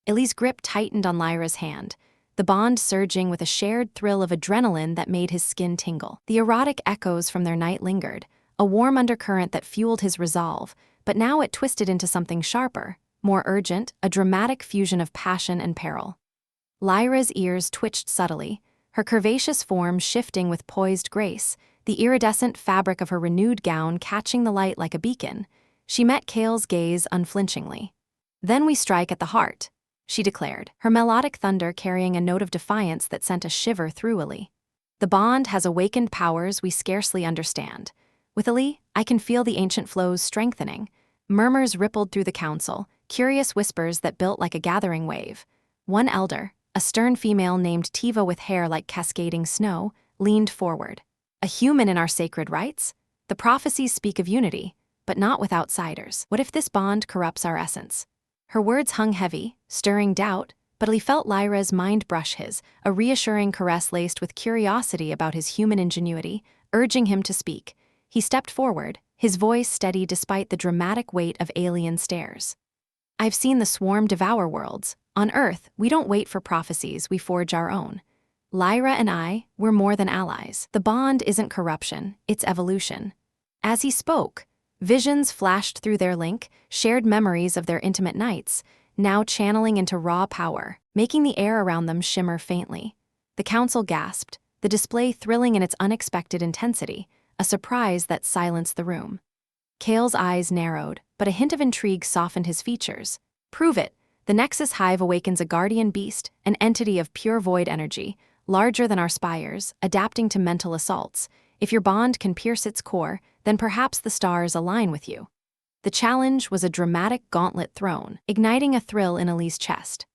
Eli's grip tightened on Lyra's hand, the bond surging with a shared thrill of adrenaline that made his skin tingle. The erotic echoes from their night lingered, a warm undercurrent that fueled his resolve, but now it twisted into something sharper, more urgent, a dramatic fusion of passion and peril. Lyra's ears twitched subtly, her curvaceous form shifting with poised grace, the iridescent fabric of her renewed gown catching the light like a beacon. She met Kale's gaze unflinchingly. "Then we strike at the heart," she declared, her melodic thunder carrying a note of defiance that sent a shiver through Eli. "The bond has awakened powers we scarcely understand. With Eli, I can feel the ancient flows strengthening." Murmurs rippled through the council, curious whispers that built like a gathering wave. One elder, a stern female named Tiva with hair like cascading snow, leaned forward. "A human in our sacred rites? The prophecies speak of unity, but not with outsiders. What if this bond corrupts our essence?" Her words hung heavy, stirring doubt, but Eli felt Lyra's mind brush his, a reassuring caress laced with curiosity about his human ingenuity, urging him to speak. He stepped forward, his voice steady despite the dramatic weight of alien stares. "I've seen the swarm devour worlds. On Earth, we don't wait for prophecies, we forge our own. Lyra and I, we're more than allies. The bond isn't corruption, it's evolution." As he spoke, visions flashed through their link, shared memories of their intimate nights, now channeling into raw power, making the air around them shimmer faintly. The council gasped, the display thrilling in its unexpected intensity, a surprise that silenced the room. Kale's eyes narrowed, but a hint of intrigue softened his features. "Prove it. The Nexus Hive awakens a guardian beast, an entity of pure void energy, larger than our spires, adapting to mental assaults. If your bond can pierce its core, then perhaps the stars align with you." The challenge was a dramatic gauntlet thrown, igniting a thrill in Eli's chest.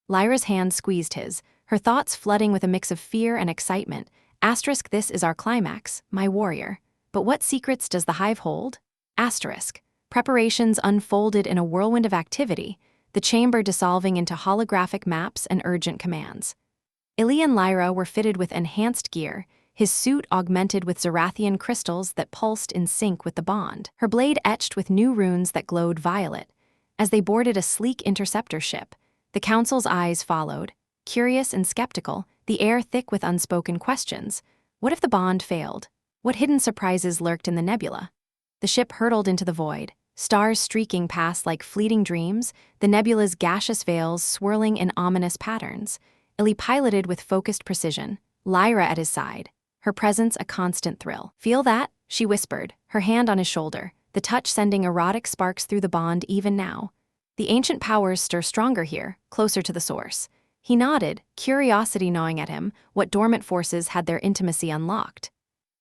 Lyra's hand squeezed his, her thoughts flooding with a mix of fear and excitement. Asterisk, "This is our climax, my warrior. But what secrets does the hive hold?" Asterisk. Preparations unfolded in a whirlwind of activity, the chamber dissolving into holographic maps and urgent commands. Eli and Lyra were fitted with enhanced gear, his suit augmented with Zerathian crystals that pulsed in sync with the bond, her blade etched with new runes that glowed violet. As they boarded a sleek interceptor ship, the council's eyes followed, curious and skeptical, the air thick with unspoken questions. What if the bond failed? What hidden surprises lurked in the nebula? The ship hurtled into the void, stars streaking past like fleeting dreams, the nebula's gaseous veils swirling in ominous patterns. Eli piloted with focused precision, Lyra at his side, her presence a constant thrill. "Feel that?" she whispered, her hand on his shoulder, the touch sending erotic sparks through the bond even now. "The ancient powers stir stronger here, closer to the source." He nodded, curiosity gnawing at him, what dormant forces had their intimacy unlocked.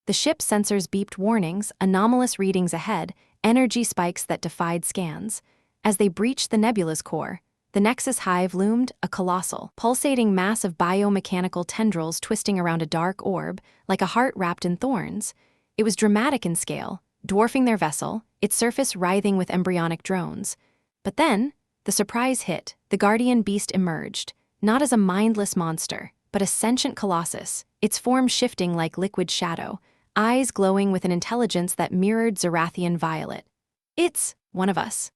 The ship's sensors beeped warnings, anomalous readings ahead, energy spikes that defied scans. As they breached the nebula's core, the Nexus Hive loomed, a colossal, pulsating mass of biomechanical tendrils twisting around a dark orb, like a heart wrapped in thorns. It was dramatic in scale, dwarfing their vessel, its surface writhing with embryonic drones. But then, the surprise hit, the guardian beast emerged, not as a mindless monster, but a sentient colossus, its form shifting like liquid shadow, eyes glowing with an intelligence that mirrored Zerathian violet. "It's one of us,"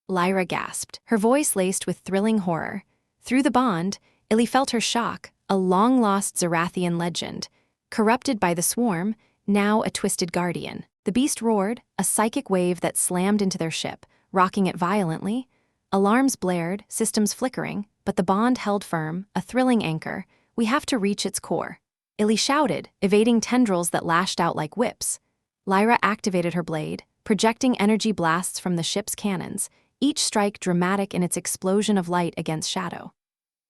Lyra gasped, her voice laced with thrilling horror. Through the bond, Eli felt her shock, a long-lost Zerathian legend. Corrupted by the swarm, now a twisted guardian. The beast roared, a psychic wave that slammed into their ship, rocking it violently. Alarms blared, systems flickering, but the bond held firm, a thrilling anchor. "We have to reach its core." Eli shouted, evading tendrils that lashed out like whips. Lyra activated her blade, projecting energy blasts from the ship's cannons, each strike dramatic in its explosion of light against shadow.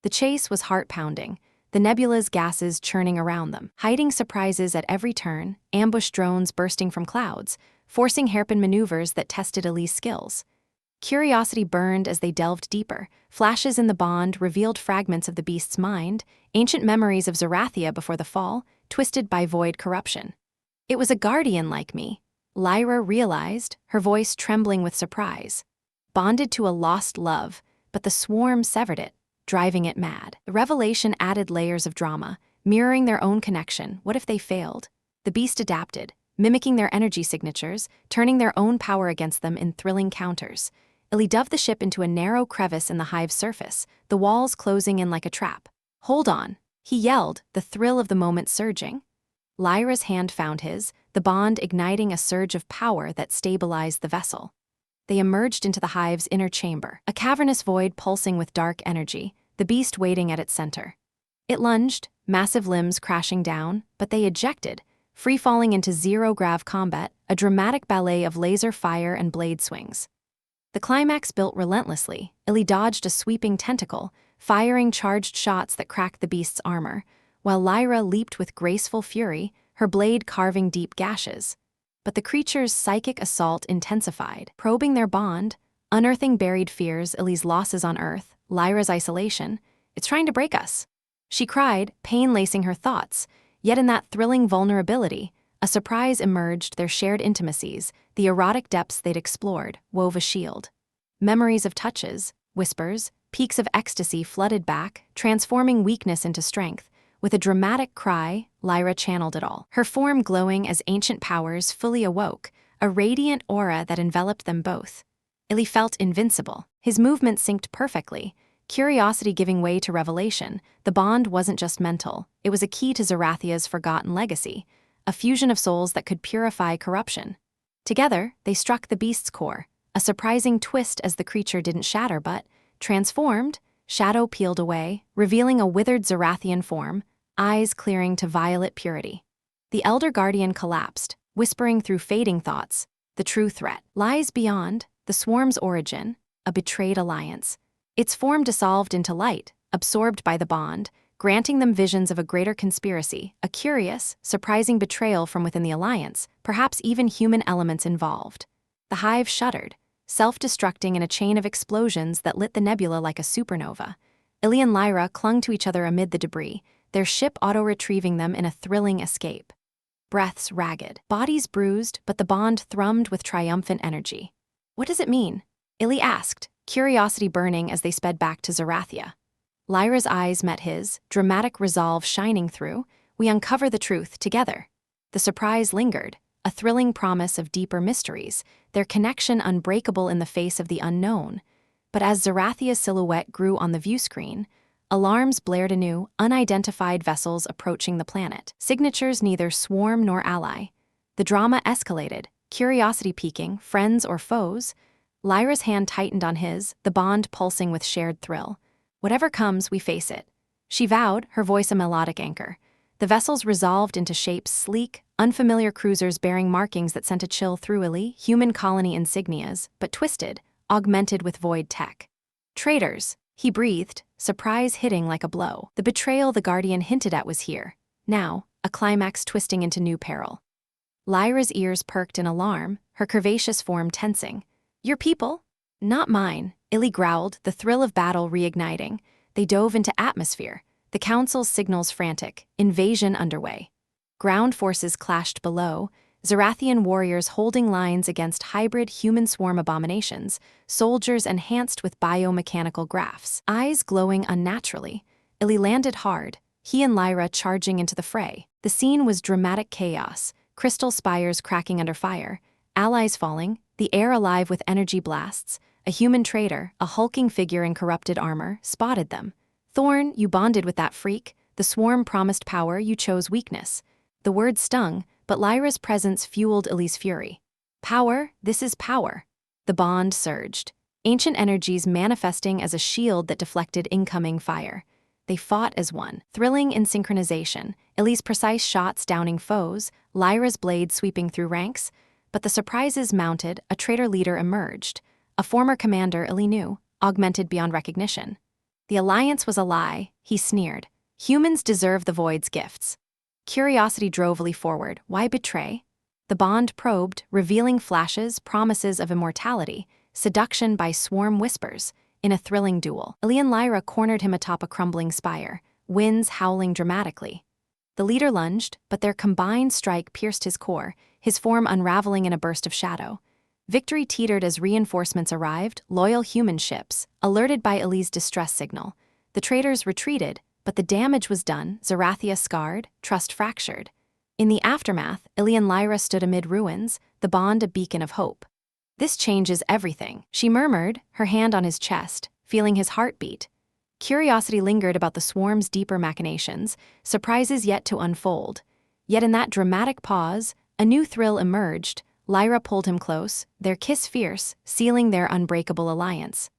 The chase was heart-pounding, the nebula's gases churning around them, hiding surprises at every turn, ambush drones bursting from clouds, forcing hairpin maneuvers that tested Eli's skills. Curiosity burned as they delved deeper. Flashes in the bond revealed fragments of the beast's mind, ancient memories of Zerathia before the fall, twisted by void corruption. It was a guardian like me, Lyra realized, her voice trembling with surprise. Bonded to a lost love, but the swarm severed it, driving it mad. The revelation added layers of drama, mirroring their own connection. What if they failed? The beast adapted, mimicking their energy signatures, turning their own power against them in thrilling counters. Eli dove the ship into a narrow crevice in the hive's surface, the walls closing in like a trap. "Hold on," he yelled, the thrill of the moment surging. Lyra's hand found his, the bond igniting a surge of power that stabilized the vessel. They emerged into the hive's inner chamber, a cavernous void pulsing with dark energy, the beast waiting at its center. It lunged, massive limbs crashing down, but they ejected, free-falling into zero-grav combat, a dramatic ballet of laser fire and blade swings. The climax built relentlessly. Eli dodged a sweeping tentacle, firing charged shots that cracked the beast's armor, while Lyra leaped with graceful fury, her blade carving deep gashes. But the creature's psychic assault intensified, probing their bond, unearthing buried fears, Eli's losses on Earth, Lyra's isolation. "It's trying to break us," she cried, pain lacing her thoughts. Yet in that thrilling vulnerability, a surprise emerged. Their shared intimacies, the erotic depths they'd explored, wove a shield. Memories of touches, whispers, peaks of ecstasy flooded back, transforming weakness into strength. With a dramatic cry, Lyra channeled it all, her form glowing as ancient powers fully awoke, a radiant aura that enveloped them both. Eli felt invincible, his movement synced perfectly, curiosity giving way to revelation. The bond wasn't just mental, it was a key to Zerathia's forgotten legacy, a fusion of souls that could purify corruption. Together, they struck the beast's core, a surprising twist as the creature didn't shatter but, transformed, shadow peeled away, revealing a withered Zerathian form, eyes clearing to violet purity. The Elder Guardian collapsed, whispering through fading thoughts, "The true threat lies beyond, the swarm's origin, a betrayed alliance." Its form dissolved into light, absorbed by the bond, granting them visions of a greater conspiracy, a curious, surprising betrayal from within the alliance, perhaps even human elements involved. The hive shuddered, self-destructing in a chain of explosions that lit the nebula like a supernova. Eli and Lyra clung to each other amid the debris, their ship auto-retrieving them in a thrilling escape. Breaths ragged, bodies bruised, but the bond thrummed with triumphant energy. "What does it mean?" Eli asked, curiosity burning as they sped back to Zerathia. Lyra's eyes met his, dramatic resolve shining through. "We uncover the truth together." The surprise lingered, a thrilling promise of deeper mysteries, their connection unbreakable in the face of the unknown. But as Zerathia's silhouette grew on the viewscreen, alarms blared anew, unidentified vessels approaching the planet. Signatures neither swarm nor ally. The drama escalated, curiosity piquing, friends or foes. Lyra's hand tightened on his, the bond pulsing with shared thrill. "Whatever comes, we face it," she vowed, her voice a melodic anchor. The vessels resolved into shapes sleek, unfamiliar cruisers bearing markings that sent a chill through Eli, human colony insignias, but twisted, augmented with void tech. "Traitors," he breathed, surprise hitting like a blow. The betrayal the Guardian hinted at was here. Now, a climax twisting into new peril. Lyra's ears perked in alarm, her curvaceous form tensing. "Your people?" "Not mine," Eli growled, the thrill of battle reigniting. They dove into atmosphere, the Council's signals frantic, invasion underway. Ground forces clashed below, Zerathian warriors holding lines against hybrid human swarm abominations, soldiers enhanced with biomechanical graphs. Eyes glowing unnaturally, Eli landed hard, he and Lyra charging into the fray. The scene was dramatic chaos, crystal spires cracking under fire, allies falling, the air alive with energy blasts. A human traitor, a hulking figure in corrupted armor, spotted them. "Thorne, you bonded with that freak. The swarm promised power, you chose weakness." The word stung, but Lyra's presence fueled Eli's fury. "Power, this is power." The bond surged, ancient energies manifesting as a shield that deflected incoming fire. They fought as one, thrilling in synchronization, Eli's precise shots downing foes, Lyra's blade sweeping through ranks. But the surprises mounted, a traitor leader emerged. A former commander Eli knew, augmented beyond recognition. The alliance was a lie, he sneered. Humans deserve the void's gifts. Curiosity drove Eli forward. Why betray? The bond probed, revealing flashes, promises of immortality, seduction by swarm whispers, in a thrilling duel. Eli and Lyra cornered him atop a crumbling spire, winds howling dramatically. The leader lunged, but their combined strike pierced his core, his form unraveling in a burst of shadow. Victory teetered as reinforcements arrived, loyal human ships, alerted by Eli's distress signal. The traitors retreated, but the damage was done, Zerathia scarred, trust fractured. In the aftermath, Eli and Lyra stood amid ruins, the bond a beacon of hope. This changes everything, she murmured, her hand on his chest, feeling his heartbeat. Curiosity lingered about the swarm's deeper machinations, surprises yet to unfold. Yet in that dramatic pause, a new thrill emerged. Lyra pulled him close, their kiss fierce, sealing their unbreakable alliance.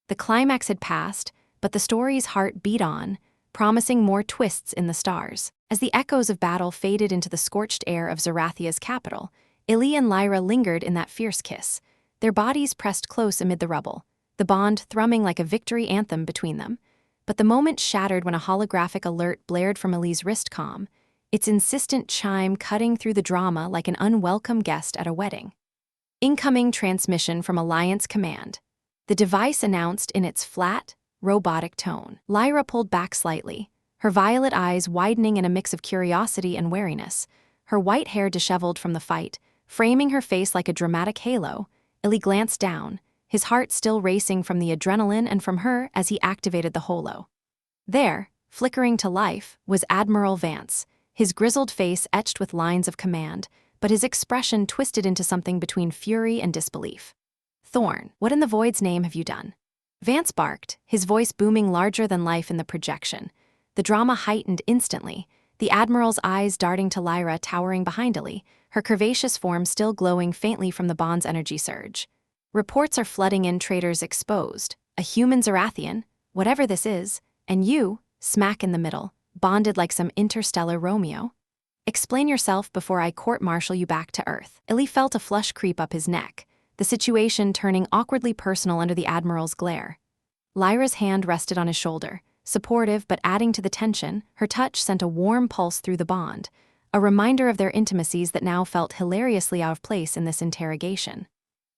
The climax had passed, but the story's heart beat on, promising more twists in the stars. As the echoes of battle faded into the scorched air of Zerathia's capital, Eli and Lyra lingered in that fierce kiss, their bodies pressed close amid the rubble, the bond thrumming like a victory anthem between them. But the moment shattered when a holographic alert blared from Eli's wrist comm, its insistent chime cutting through the drama like an unwelcome guest at a wedding. Incoming transmission from Alliance Command. The device announced in its flat, robotic tone. Lyra pulled back slightly, her violet eyes widening in a mix of curiosity and wariness, her white hair disheveled from the fight, framing her face like a dramatic halo. Eli glanced down, his heart still racing from the adrenaline and from her as he activated the holo. There, flickering to life, was Admiral Vance, his grizzled face etched with lines of command, but his expression twisted into something between fury and disbelief. "Thorne, what in the void's name have you done?" Vance barked, his voice booming larger than life in the projection. The drama heightened instantly, the Admiral's eyes darting to Lyra towering behind Eli, her curvaceous form still glowing faintly from the bond's energy surge. "Reports are flooding in, traitors exposed. A human Zerathian, whatever this is, and you, smack in the middle, bonded like some interstellar Romeo. Explain yourself before I court-martial you back to Earth." Eli felt a flush creep up his neck, the situation turning awkwardly personal under the Admiral's glare. Lyra's hand rested on his shoulder, supportive but adding to the tension. Her touch sent a warm pulse through the bond, a reminder of their intimacies that now felt hilariously out of place in this interrogation.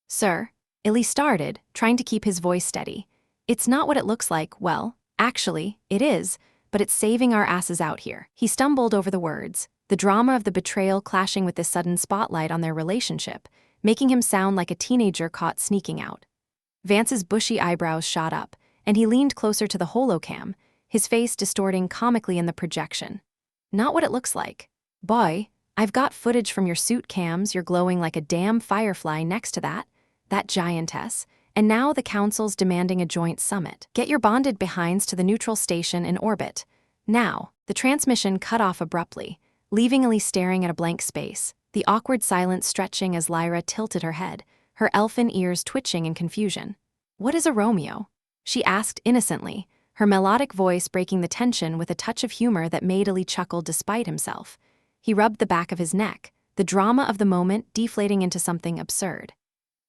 "Sir," Eli started, trying to keep his voice steady. "It's not what it looks like, well, actually, it is, but it's saving our asses out here." He stumbled over the words, the drama of the betrayal clashing with this sudden spotlight on their relationship, making him sound like a teenager caught sneaking out. Vance's bushy eyebrows shot up, and he leaned closer to the holocam, his face distorting comically in the projection. "Not what it looks like. Boy, I've got footage from your suit cams, you're glowing like a damn firefly next to that giantess, and now the Council's demanding a joint summit. Get your bonded behinds to the neutral station in orbit. Now." The transmission cut off abruptly, leaving Eli staring at a blank space, the awkward silence stretching as Lyra tilted her head, her elfin ears twitching in confusion. "What is a Romeo?" she asked innocently, her melodic voice breaking the tension with a touch of humor that made Eli chuckle despite himself. He rubbed the back of his neck, the drama of the moment deflating into something absurd.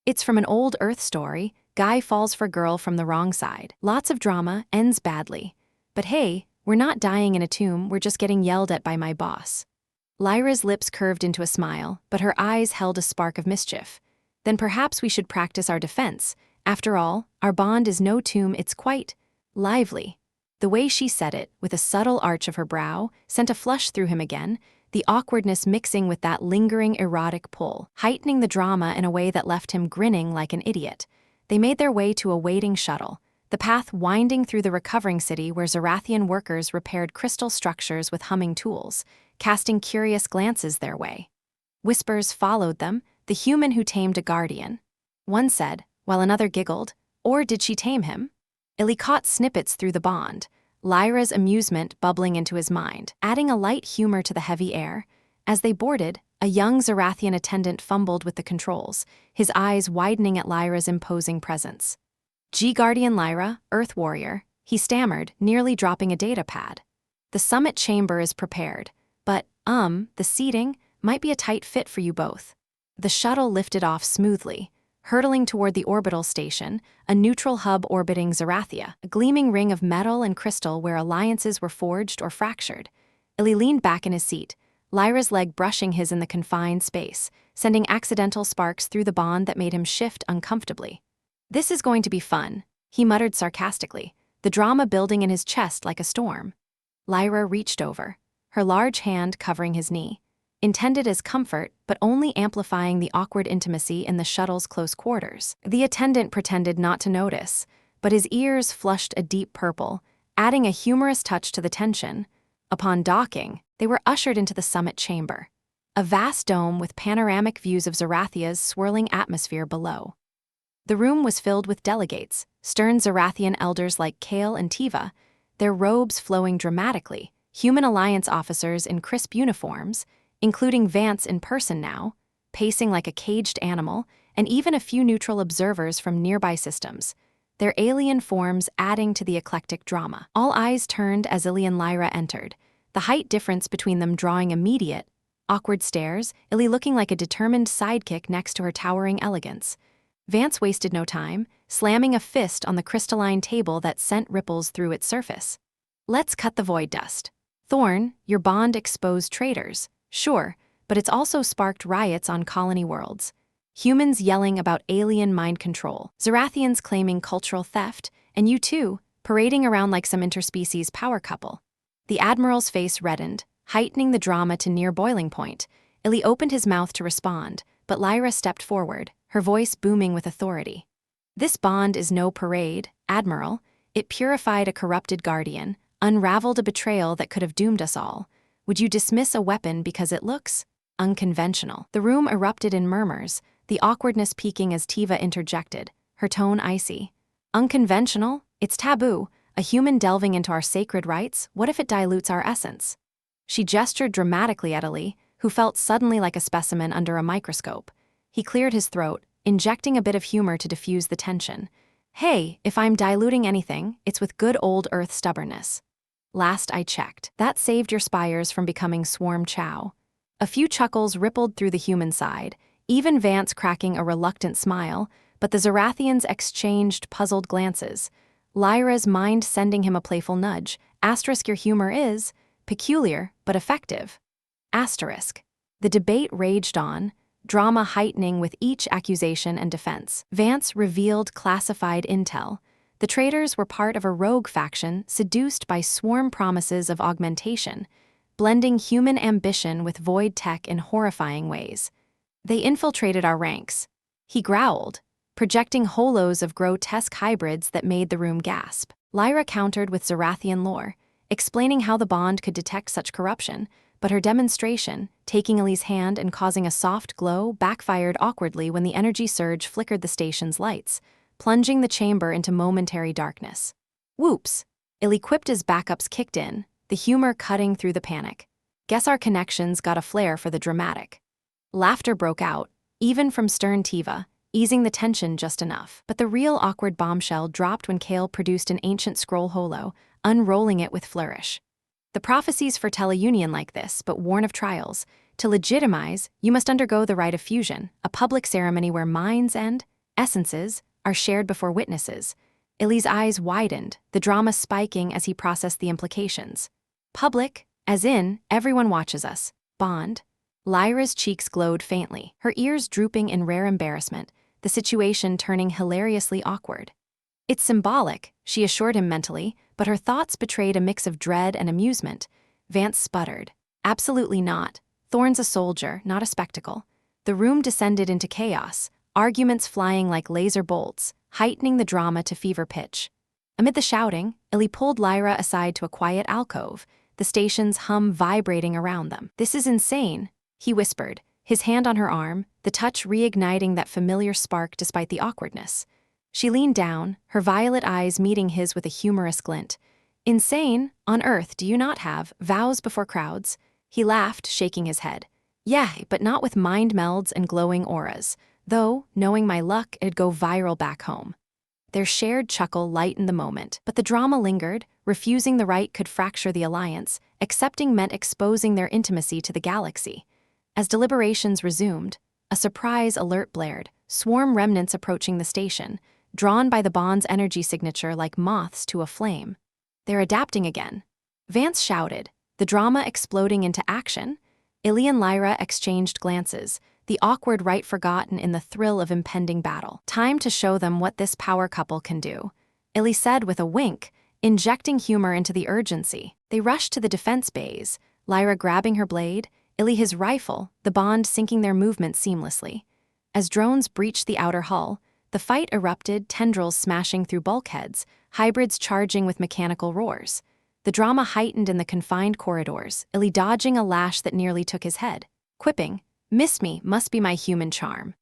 "It's from an old Earth story. Guy falls for girl from the wrong side. Lots of drama, ends badly. But hey, we're not dying in a tomb, we're just getting yelled at by my boss." Lyra's lips curved into a smile, but her eyes held a spark of mischief. "Then perhaps we should practice our defense. After all, our bond is no tomb, it's quite lively." The way she said it, with a subtle arch of her brow, sent a flush through him again, the awkwardness mixing with that lingering erotic pull, heightening the drama in a way that left him grinning like an idiot. They made their way to a waiting shuttle, the path winding through the recovering city where Zerathian workers repaired crystal structures with humming tools, casting curious glances their way. Whispers followed them, the human who tamed a guardian. One said, while another giggled, "Or did she tame him?" Eli caught snippets through the bond, Lyra's amusement bubbling into his mind, adding a light humor to the heavy air. As they boarded, a young Zerathian attendant fumbled with the controls, his eyes widening at Lyra's imposing presence. "G-Guardian Lyra, Earth Warrior," he stammered, nearly dropping a data pad. "The summit chamber is prepared, but, the seating might be a tight fit for you both." The shuttle lifted off smoothly, hurtling toward the orbital station, a neutral hub orbiting Zerathia, a gleaming ring of metal and crystal where alliances were forged or fractured. Eli leaned back in his seat, Lyra's leg brushing his in the confined space, sending accidental sparks through the bond that made him shift uncomfortably. "This is going to be fun," he muttered sarcastically, the drama building in his chest like a storm. Lyra reached over, her large hand covering his knee, intended as comfort but only amplifying the awkward intimacy in the shuttle's close quarters. The attendant pretended not to notice, but his ears flushed a deep purple, adding a humorous touch to the tension. Upon docking, they were ushered into the summit chamber, a vast dome with panoramic views of Zerathia's swirling atmosphere below. The room was filled with delegates, stern Zerathian elders like Kale and Tiva, their robes flowing dramatically, human alliance officers in crisp uniforms, including Vance in person now, pacing like a caged animal, and even a few neutral observers from nearby systems, their alien forms adding to the eclectic drama. All eyes turned as Eli and Lyra entered, the height difference between them drawing immediate, awkward stares, Eli looking like a determined sidekick next to her towering elegance. Vance wasted no time, slamming a fist on the crystalline table that sent ripples through its surface. "Let's cut the void dust. Thorne, your bond exposed traitors, sure, but it's also sparked riots on colony worlds. Humans yelling about alien mind control, Zerathians claiming cultural theft, and you too, parading around like some interspecies power couple." The Admiral's face reddened, heightening the drama to near boiling point. Eli opened his mouth to respond, but Lyra stepped forward, her voice booming with authority. "This bond is no parade, Admiral. It purified a corrupted guardian, unraveled a betrayal that could have doomed us all. Would you dismiss a weapon because it looks unconventional?" The room erupted in murmurs, the awkwardness peaking as Tiva interjected, her tone icy. "Unconventional? It's taboo. A human delving into our sacred rites, what if it dilutes our essence?" She gestured dramatically at Eli, who felt suddenly like a specimen under a microscope. He cleared his throat, injecting a bit of humor to diffuse the tension. "Hey, if I'm diluting anything, it's with good old Earth stubbornness. Last I checked, that saved your spires from becoming swarm chow." A few chuckles rippled through the human side, even Vance cracking a reluctant smile, but the Zerathians exchanged puzzled glances. Lyra's mind sending him a playful nudge. Asterisk, your humor is peculiar, but effective. Asterisk. The debate raged on, drama heightening with each accusation and defense. Vance revealed classified intel. The traitors were part of a rogue faction seduced by swarm promises of augmentation, blending human ambition with void tech in horrifying ways. "They infiltrated our ranks," he growled, projecting holos of grotesque hybrids that made the room gasp. Lyra countered with Zerathian lore, explaining how the bond could detect such corruption, but her demonstration, taking Eli's hand and causing a soft glow, backfired awkwardly when the energy surge flickered the station's lights, plunging the chamber into momentary darkness. Whoops! Eli quipped as backups kicked in, the humor cutting through the panic. "Guess our connections got a flair for the dramatic." Laughter broke out, even from stern Tiva, easing the tension just enough. But the real awkward bombshell dropped when Kale produced an ancient scroll holo, unrolling it with flourish. "The prophecies foretell a union like this, but warn of trials. To legitimize, you must undergo the rite of fusion, a public ceremony where minds and essences are shared before witnesses." Eli's eyes widened, the drama spiking as he processed the implications. "Public, as in, everyone watches us. Bond?" Lyra's cheeks glowed faintly, her ears drooping in rare embarrassment, the situation turning hilariously awkward. "It's symbolic," she assured him mentally, but her thoughts betrayed a mix of dread and amusement. Vance sputtered. "Absolutely not. Thorne's a soldier, not a spectacle." The room descended into chaos, arguments flying like laser bolts, heightening the drama to fever pitch. Amid the shouting, Eli pulled Lyra aside to a quiet alcove, the station's hum vibrating around them. "This is insane," he whispered, his hand on her arm, the touch reigniting that familiar spark despite the awkwardness. She leaned down, her violet eyes meeting his with a humorous glint. "Insane? On Earth, do you not have vows before crowds?" He laughed, shaking his head. "Yeah, but not with mind melds and glowing auras. Though, knowing my luck, it'd go viral back home." Their shared chuckle lightened the moment, but the drama lingered. Refusing the rite could fracture the alliance, accepting meant exposing their intimacy to the galaxy. As deliberations resumed, a surprise alert blared, swarm remnants approaching the station, drawn by the bond's energy signature like moths to a flame. They're adapting again. Vance shouted, the drama exploding into action. Eli and Lyra exchanged glances, the awkward rite forgotten in the thrill of impending battle. Time to show them what this power couple can do, Eli said with a wink, injecting humor into the urgency. They rushed to the defense bays, Lyra grabbing her blade, Eli his rifle, the bond syncing their movements seamlessly. As drones breached the outer hull, the fight erupted, tendrils smashing through bulkheads, hybrids charging with mechanical roars. The drama heightened in the confined corridors, Eli dodging a lash that nearly took his head, quipping, "Miss me must be my human charm."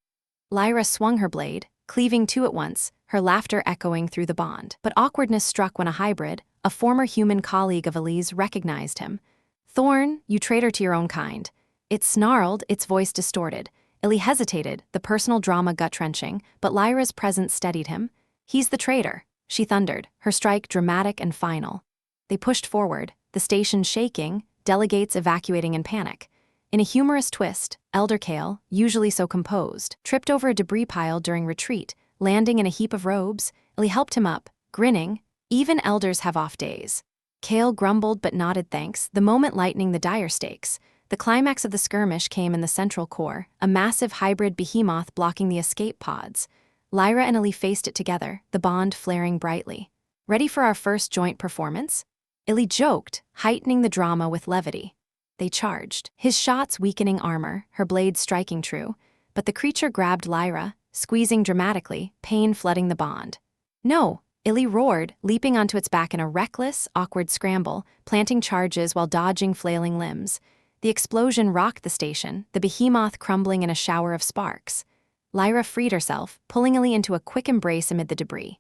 Lyra swung her blade, cleaving two at once, her laughter echoing through the bond. But awkwardness struck when a hybrid, a former human colleague of Eli's, recognized him. "Thorne, you traitor to your own kind." It snarled, its voice distorted. Eli hesitated, the personal drama gut-wrenching, but Lyra's presence steadied him. "He's the traitor," she thundered, her strike dramatic and final. They pushed forward, the station shaking, delegates evacuating in panic. In a humorous twist, Elder Kale, usually so composed, tripped over a debris pile during retreat, landing in a heap of robes. Eli helped him up, grinning. Even elders have off days. Kale grumbled but nodded thanks, the moment lightening the dire stakes. The climax of the skirmish came in the central core, a massive hybrid behemoth blocking the escape pods. Lyra and Eli faced it together, the bond flaring brightly. "Ready for our first joint performance?" Eli joked, heightening the drama with levity. They charged, his shots weakening armor, her blade striking true, but the creature grabbed Lyra, squeezing dramatically, pain flooding the bond. "No!" Eli roared, leaping onto its back in a reckless, awkward scramble, planting charges while dodging flailing limbs. The explosion rocked the station, the behemoth crumbling in a shower of sparks. Lyra freed herself, pulling Eli into a quick embrace amid the debris.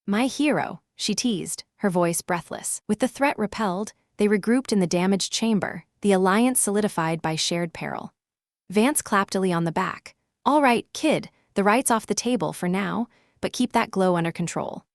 "My hero," she teased, her voice breathless. With the threat repelled, they regrouped in the damaged chamber, the alliance solidified by shared peril. Vance clapped Eli on the back. "All right, kid, the right's off the table for now, but keep that glow under control."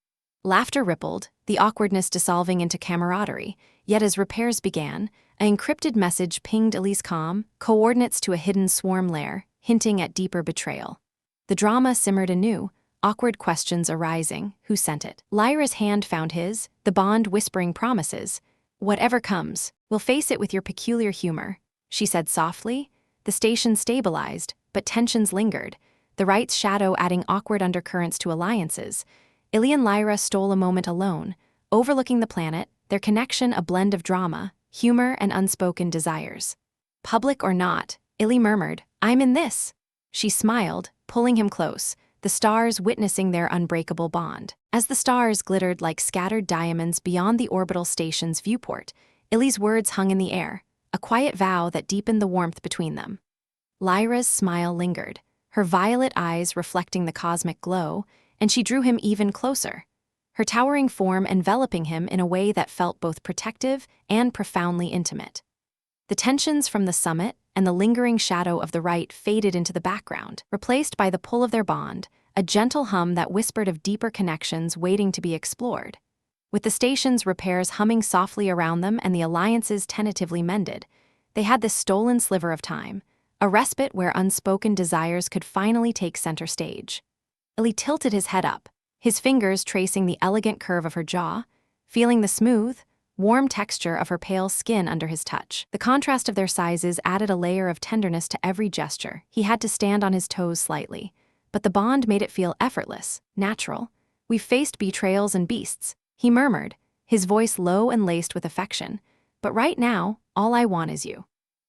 Laughter rippled, the awkwardness dissolving into camaraderie, yet as repairs began, an encrypted message pinged Eli's comm, coordinates to a hidden swarm lair, hinting at deeper betrayal. The drama simmered anew, awkward questions arising. Who sent it? Lyra's hand found his, the bond whispering promises. "Whatever comes, we'll face it with your peculiar humor," she said softly. The station stabilized, but tensions lingered, the right's shadow adding awkward undercurrents to alliances. Eli and Lyra stole a moment alone, overlooking the planet, their connection a blend of drama, humor, and unspoken desires. "Public or not," Eli murmured, "I'm in this." She smiled, pulling him close, the stars witnessing their unbreakable bond. As the stars glittered like scattered diamonds beyond the orbital station's viewport, Eli's words hung in the air, a quiet vow that deepened the warmth between them. Lyra's smile lingered, her violet eyes reflecting the cosmic glow, and she drew him even closer, her towering form enveloping him in a way that felt both protective and profoundly intimate. The tensions from the summit and the lingering shadow of the right faded into the background, replaced by the pull of their bond, a gentle hum that whispered of deeper connections waiting to be explored. With the station's repairs humming softly around them and the alliances tentatively mended, they had this stolen sliver of time, a respite where unspoken desires could finally take center stage. Eli tilted his head up, his fingers tracing the elegant curve of her jaw, feeling the smooth, warm texture of her pale skin under his touch. The contrast of their sizes added a layer of tenderness to every gesture. He had to stand on his toes slightly, but the bond made it feel effortless, natural. "We've faced betrayals and beasts," he murmured, his voice low and laced with affection. "But right now, all I want is you."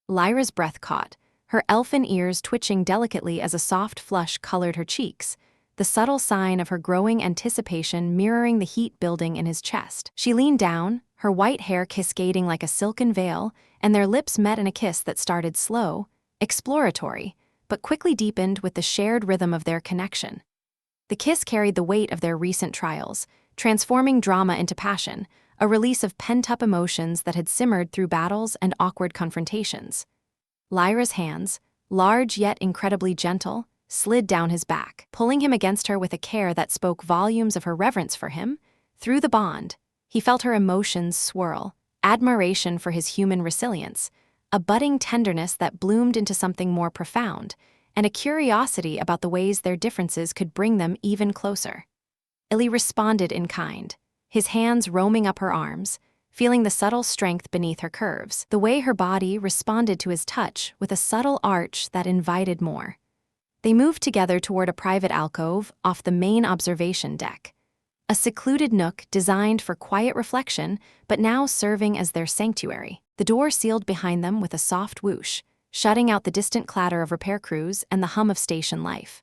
Lyra's breath caught, her elfin ears twitching delicately as a soft flush colored her cheeks, the subtle sign of her growing anticipation mirroring the heat building in his chest. She leaned down, her white hair cascading like a silken veil, and their lips met in a kiss that started slow, exploratory, but quickly deepened with the shared rhythm of their connection. The kiss carried the weight of their recent trials, transforming drama into passion, a release of pent-up emotions that had simmered through battles and awkward confrontations. Lyra's hands, large yet incredibly gentle, slid down his back, pulling him against her with a care that spoke volumes of her reverence for him. Through the bond, he felt her emotions swirl, admiration for his human resilience, a budding tenderness that bloomed into something more profound, and a curiosity about the ways their differences could bring them even closer. Eli responded in kind, his hands roaming up her arms, feeling the subtle strength beneath her curves, the way her body responded to his touch with a subtle arch that invited more. They moved together toward a private alcove off the main observation deck, a secluded nook designed for quiet reflection but now serving as their sanctuary. The door sealed behind them with a soft whoosh, shutting out the distant clatter of repair crews and the hum of station life.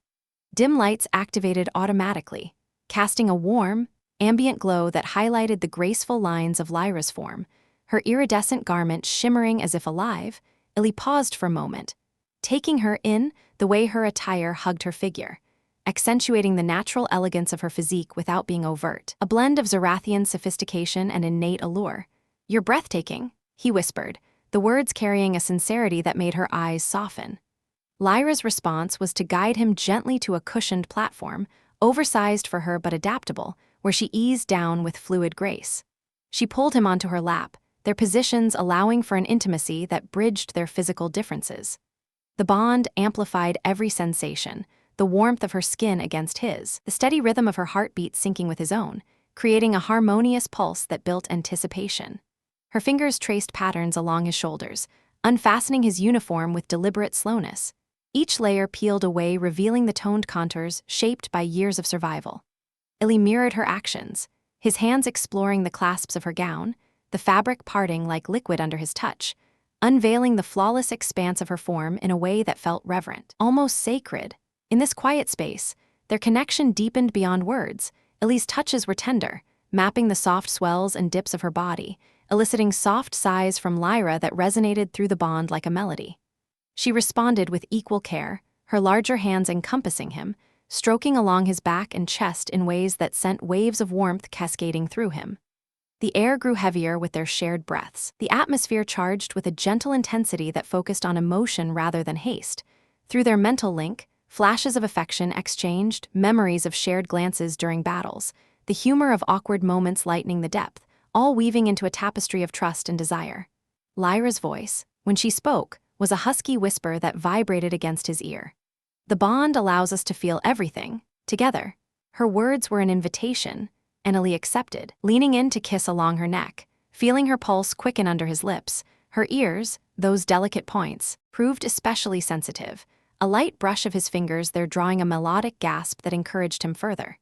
Dim lights activated automatically, casting a warm, ambient glow that highlighted the graceful lines of Lyra's form, her iridescent garment shimmering as if alive. Eli paused for a moment, taking her in the way her attire hugged her figure, accentuating the natural elegance of her physique without being overt, a blend of Zerathian sophistication and innate allure. "You're breathtaking," he whispered, the words carrying a sincerity that made her eyes soften. Lyra's response was to guide him gently to a cushioned platform, oversized for her but adaptable, where she eased down with fluid grace. She pulled him onto her lap, their positions allowing for an intimacy that bridged their physical differences. The bond amplified every sensation, the warmth of her skin against his, the steady rhythm of her heartbeat syncing with his own, creating a harmonious pulse that built anticipation. Her fingers traced patterns along his shoulders, unfastening his uniform with deliberate slowness. Each layer peeled away, revealing the toned contours shaped by years of survival. Eli mirrored her actions, his hands exploring the clasps of her gown, the fabric parting like liquid under his touch, unveiling the flawless expanse of her form in a way that felt reverent, almost sacred. In this quiet space, their connection deepened beyond words. Eli's touches were tender, mapping the soft swells and dips of her body, eliciting soft sighs from Lyra that resonated through the bond like a melody. She responded with equal care, her larger hands encompassing him, stroking along his back and chest in ways that sent waves of warmth cascading through him. The air grew heavier with their shared breaths, the atmosphere charged with a gentle intensity that focused on emotion rather than haste. Through their mental link, flashes of affection exchanged, memories of shared glances during battles, the humor of awkward moments lightening the depth, all weaving into a tapestry of trust and desire. Lyra's voice, when she spoke, was a husky whisper that vibrated against his ear. "The bond allows us to feel everything, together." Her words were an invitation, and Eli accepted, leaning in to kiss along her neck, feeling her pulse quicken under his lips. Her ears, those delicate points, proved especially sensitive, a light brush of his fingers there drawing a melodic gasp that encouraged him further.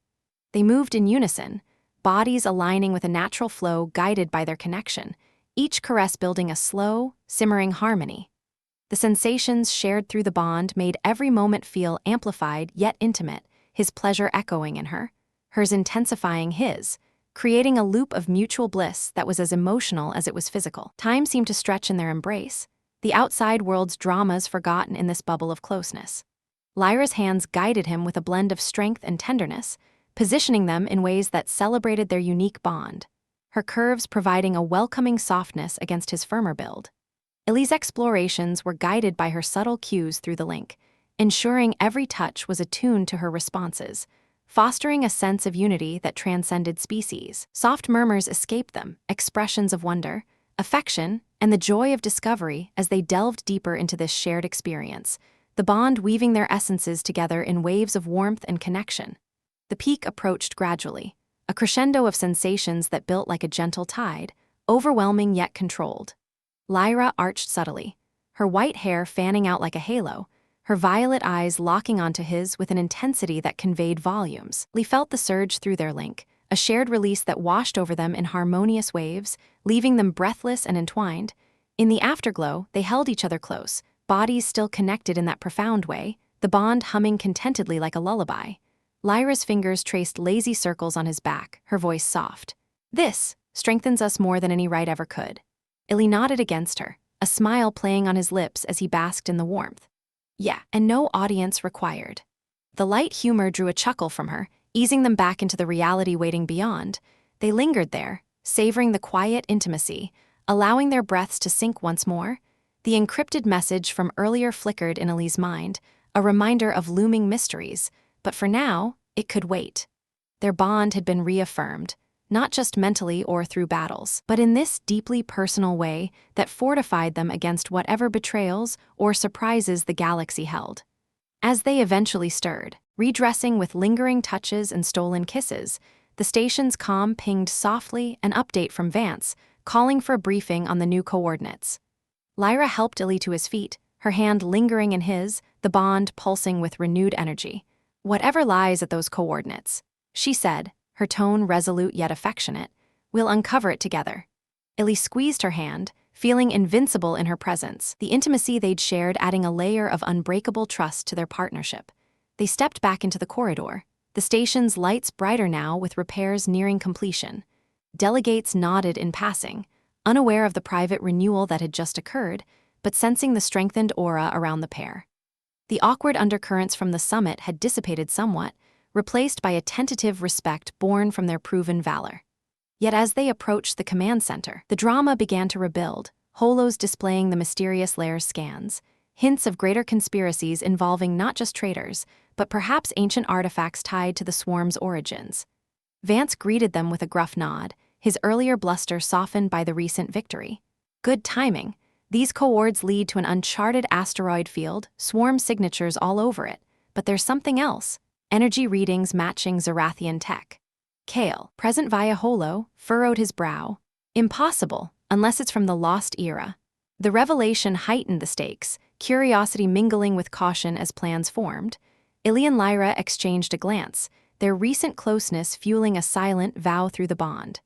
They moved in unison, bodies aligning with a natural flow guided by their connection, each caress building a slow, simmering harmony. The sensations shared through the bond made every moment feel amplified yet intimate, his pleasure echoing in her, hers intensifying his, creating a loop of mutual bliss that was as emotional as it was physical. Time seemed to stretch in their embrace, the outside world's dramas forgotten in this bubble of closeness. Lyra's hands guided him with a blend of strength and tenderness, positioning them in ways that celebrated their unique bond, her curves providing a welcoming softness against his firmer build. Eli's explorations were guided by her subtle cues through the link, ensuring every touch was attuned to her responses, fostering a sense of unity that transcended species. Soft murmurs escaped them, expressions of wonder, affection, and the joy of discovery as they delved deeper into this shared experience, the bond weaving their essences together in waves of warmth and connection. The peak approached gradually, a crescendo of sensations that built like a gentle tide, overwhelming yet controlled. Lyra arched subtly, her white hair fanning out like a halo, her violet eyes locking onto his with an intensity that conveyed volumes. Lee felt the surge through their link, a shared release that washed over them in harmonious waves, leaving them breathless and entwined. In the afterglow, they held each other close, bodies still connected in that profound way, the bond humming contentedly like a lullaby. Lyra's fingers traced lazy circles on his back, her voice soft. "This strengthens us more than any rite ever could." Eli nodded against her, a smile playing on his lips as he basked in the warmth. "Yeah, and no audience required." The light humor drew a chuckle from her, easing them back into the reality waiting beyond. They lingered there, savoring the quiet intimacy, allowing their breaths to sink once more. The encrypted message from earlier flickered in Eli's mind, a reminder of looming mysteries, but for now, it could wait. Their bond had been reaffirmed, not just mentally or through battles, but in this deeply personal way that fortified them against whatever betrayals or surprises the galaxy held. As they eventually stirred, redressing with lingering touches and stolen kisses, the station's comm pinged softly an update from Vance, calling for a briefing on the new coordinates. Lyra helped Eli to his feet, her hand lingering in his, the bond pulsing with renewed energy. "Whatever lies at those coordinates," she said, her tone resolute yet affectionate, "we'll uncover it together." Eli squeezed her hand, feeling invincible in her presence, the intimacy they'd shared adding a layer of unbreakable trust to their partnership. They stepped back into the corridor, the station's lights brighter now with repairs nearing completion. Delegates nodded in passing, unaware of the private renewal that had just occurred, but sensing the strengthened aura around the pair. The awkward undercurrents from the summit had dissipated somewhat, replaced by a tentative respect born from their proven valor. Yet as they approached the command center, the drama began to rebuild, holos displaying the mysterious layer's scans, hints of greater conspiracies involving not just traitors, but perhaps ancient artifacts tied to the swarm's origins. Vance greeted them with a gruff nod, his earlier bluster softened by the recent victory. "Good timing. These coords lead to an uncharted asteroid field, swarm signatures all over it, but there's something else. Energy readings matching Zerathian tech." Kale, present via holo, furrowed his brow. "Impossible, unless it's from the lost era." The revelation heightened the stakes, curiosity mingling with caution as plans formed. Eli and Lyra exchanged a glance, their recent closeness fueling a silent vow through the bond.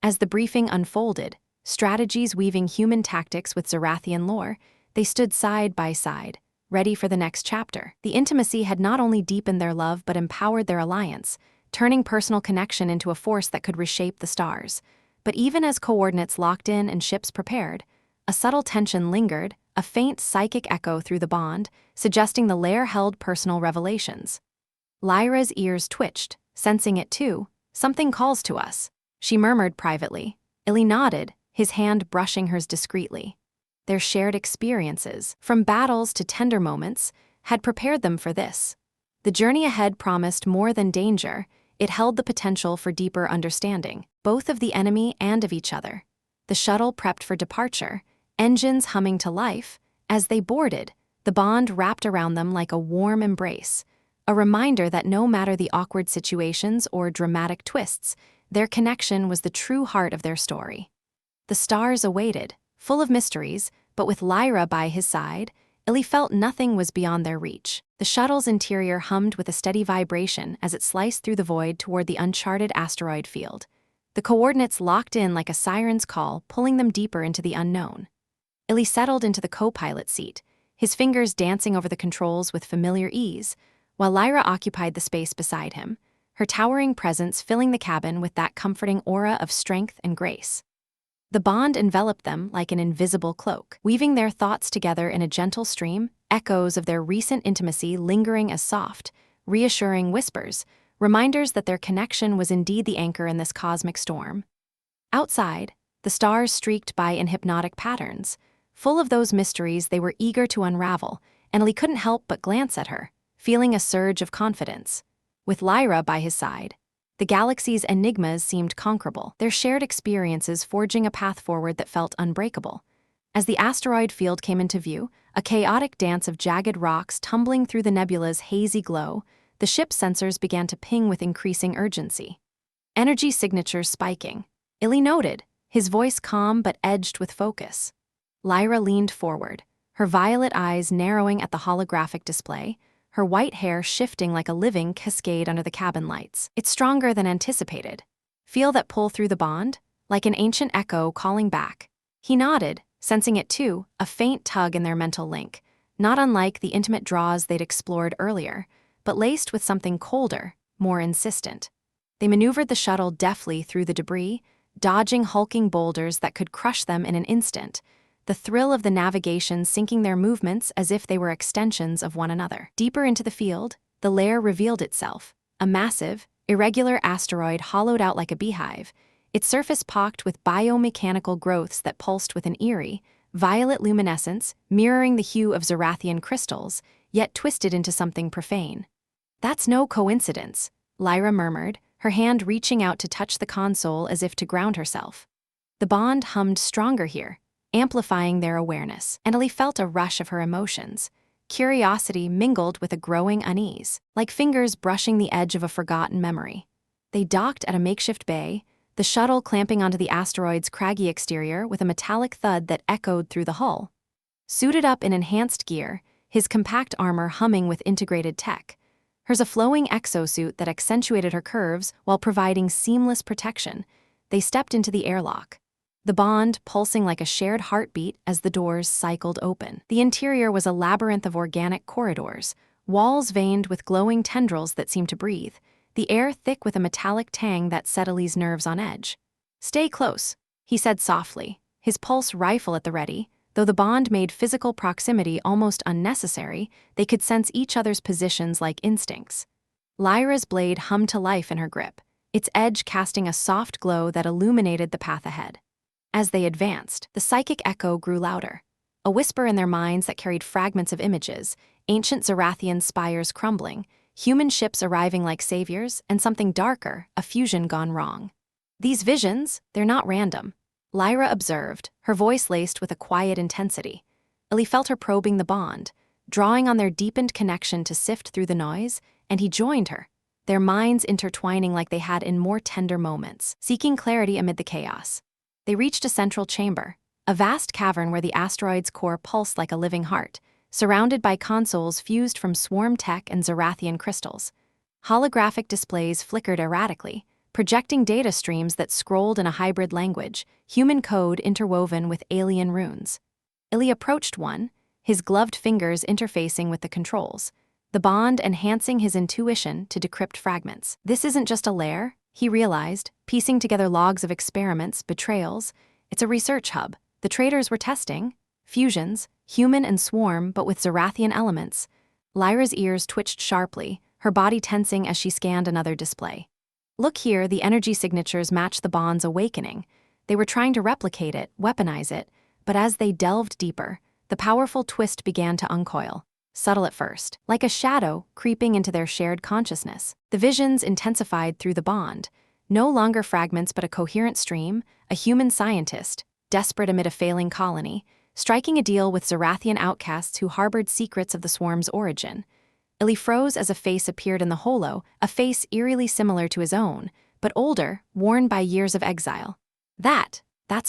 As the briefing unfolded, strategies weaving human tactics with Zerathian lore, they stood side by side, ready for the next chapter. The intimacy had not only deepened their love but empowered their alliance, turning personal connection into a force that could reshape the stars. But even as coordinates locked in and ships prepared, a subtle tension lingered, a faint psychic echo through the bond, suggesting the layer held personal revelations. Lyra's ears twitched, sensing it too. "Something calls to us," she murmured privately. Eli nodded, his hand brushing hers discreetly. Their shared experiences, from battles to tender moments, had prepared them for this. The journey ahead promised more than danger. It held the potential for deeper understanding, both of the enemy and of each other. The shuttle prepped for departure, engines humming to life. As they boarded, the bond wrapped around them like a warm embrace, a reminder that no matter the awkward situations or dramatic twists, their connection was the true heart of their story. The stars awaited, full of mysteries, but with Lyra by his side, Eli felt nothing was beyond their reach. The shuttle's interior hummed with a steady vibration as it sliced through the void toward the uncharted asteroid field. The coordinates locked in like a siren's call, pulling them deeper into the unknown. Eli settled into the co-pilot seat, his fingers dancing over the controls with familiar ease, while Lyra occupied the space beside him, her towering presence filling the cabin with that comforting aura of strength and grace. The bond enveloped them like an invisible cloak, weaving their thoughts together in a gentle stream, echoes of their recent intimacy lingering as soft, reassuring whispers, reminders that their connection was indeed the anchor in this cosmic storm. Outside, the stars streaked by in hypnotic patterns, full of those mysteries they were eager to unravel, and Eli couldn't help but glance at her, feeling a surge of confidence. With Lyra by his side, the galaxy's enigmas seemed conquerable, their shared experiences forging a path forward that felt unbreakable. As the asteroid field came into view, a chaotic dance of jagged rocks tumbling through the nebula's hazy glow, the ship's sensors began to ping with increasing urgency. Energy signatures spiking. Eli noted, his voice calm but edged with focus. Lyra leaned forward, her violet eyes narrowing at the holographic display, her white hair shifting like a living cascade under the cabin lights. "It's stronger than anticipated. Feel that pull through the bond? Like an ancient echo calling back." He nodded, sensing it too, a faint tug in their mental link, not unlike the intimate draws they'd explored earlier, but laced with something colder, more insistent. They maneuvered the shuttle deftly through the debris, dodging hulking boulders that could crush them in an instant, the thrill of the navigation syncing their movements as if they were extensions of one another. Deeper into the field, the lair revealed itself, a massive, irregular asteroid hollowed out like a beehive, its surface pocked with biomechanical growths that pulsed with an eerie, violet luminescence mirroring the hue of Zerathian crystals, yet twisted into something profane. "That's no coincidence," Lyra murmured, her hand reaching out to touch the console as if to ground herself. The bond hummed stronger here, amplifying their awareness, and Eli felt a rush of her emotions. Curiosity mingled with a growing unease, like fingers brushing the edge of a forgotten memory. They docked at a makeshift bay, the shuttle clamping onto the asteroid's craggy exterior with a metallic thud that echoed through the hull. Suited up in enhanced gear, his compact armor humming with integrated tech, hers a flowing exosuit that accentuated her curves while providing seamless protection, they stepped into the airlock. The bond pulsing like a shared heartbeat as the doors cycled open. The interior was a labyrinth of organic corridors, walls veined with glowing tendrils that seemed to breathe, the air thick with a metallic tang that set Eli's nerves on edge. "Stay close," he said softly, his pulse rifle at the ready. Though the bond made physical proximity almost unnecessary, they could sense each other's positions like instincts. Lyra's blade hummed to life in her grip, its edge casting a soft glow that illuminated the path ahead. As they advanced, the psychic echo grew louder, a whisper in their minds that carried fragments of images, ancient Zerathian spires crumbling, human ships arriving like saviors, and something darker, a fusion gone wrong. "These visions, they're not random," Lyra observed, her voice laced with a quiet intensity. Eli felt her probing the bond, drawing on their deepened connection to sift through the noise, and he joined her, their minds intertwining like they had in more tender moments, seeking clarity amid the chaos. They reached a central chamber, a vast cavern where the asteroid's core pulsed like a living heart, surrounded by consoles fused from swarm tech and Zerathian crystals. Holographic displays flickered erratically, projecting data streams that scrolled in a hybrid language, human code interwoven with alien runes. Eli approached one, his gloved fingers interfacing with the controls, the bond enhancing his intuition to decrypt fragments. This isn't just a lair, he realized, piecing together logs of experiments, betrayals. It's a research hub. The traders were testing fusions, human and swarm, but with Zerathian elements. Lyra's ears twitched sharply, her body tensing as she scanned another display. Look here, the energy signatures match the bond's awakening. They were trying to replicate it, weaponize it, but as they delved deeper, the powerful twist began to uncoil. Subtle at first, like a shadow creeping into their shared consciousness. The visions intensified through the bond, no longer fragments but a coherent stream, a human scientist, desperate amid a failing colony, striking a deal with Zerathian outcasts who harbored secrets of the swarm's origin. Eli froze as a face appeared in the holo, a face eerily similar to his own, but older, worn by years of exile. That's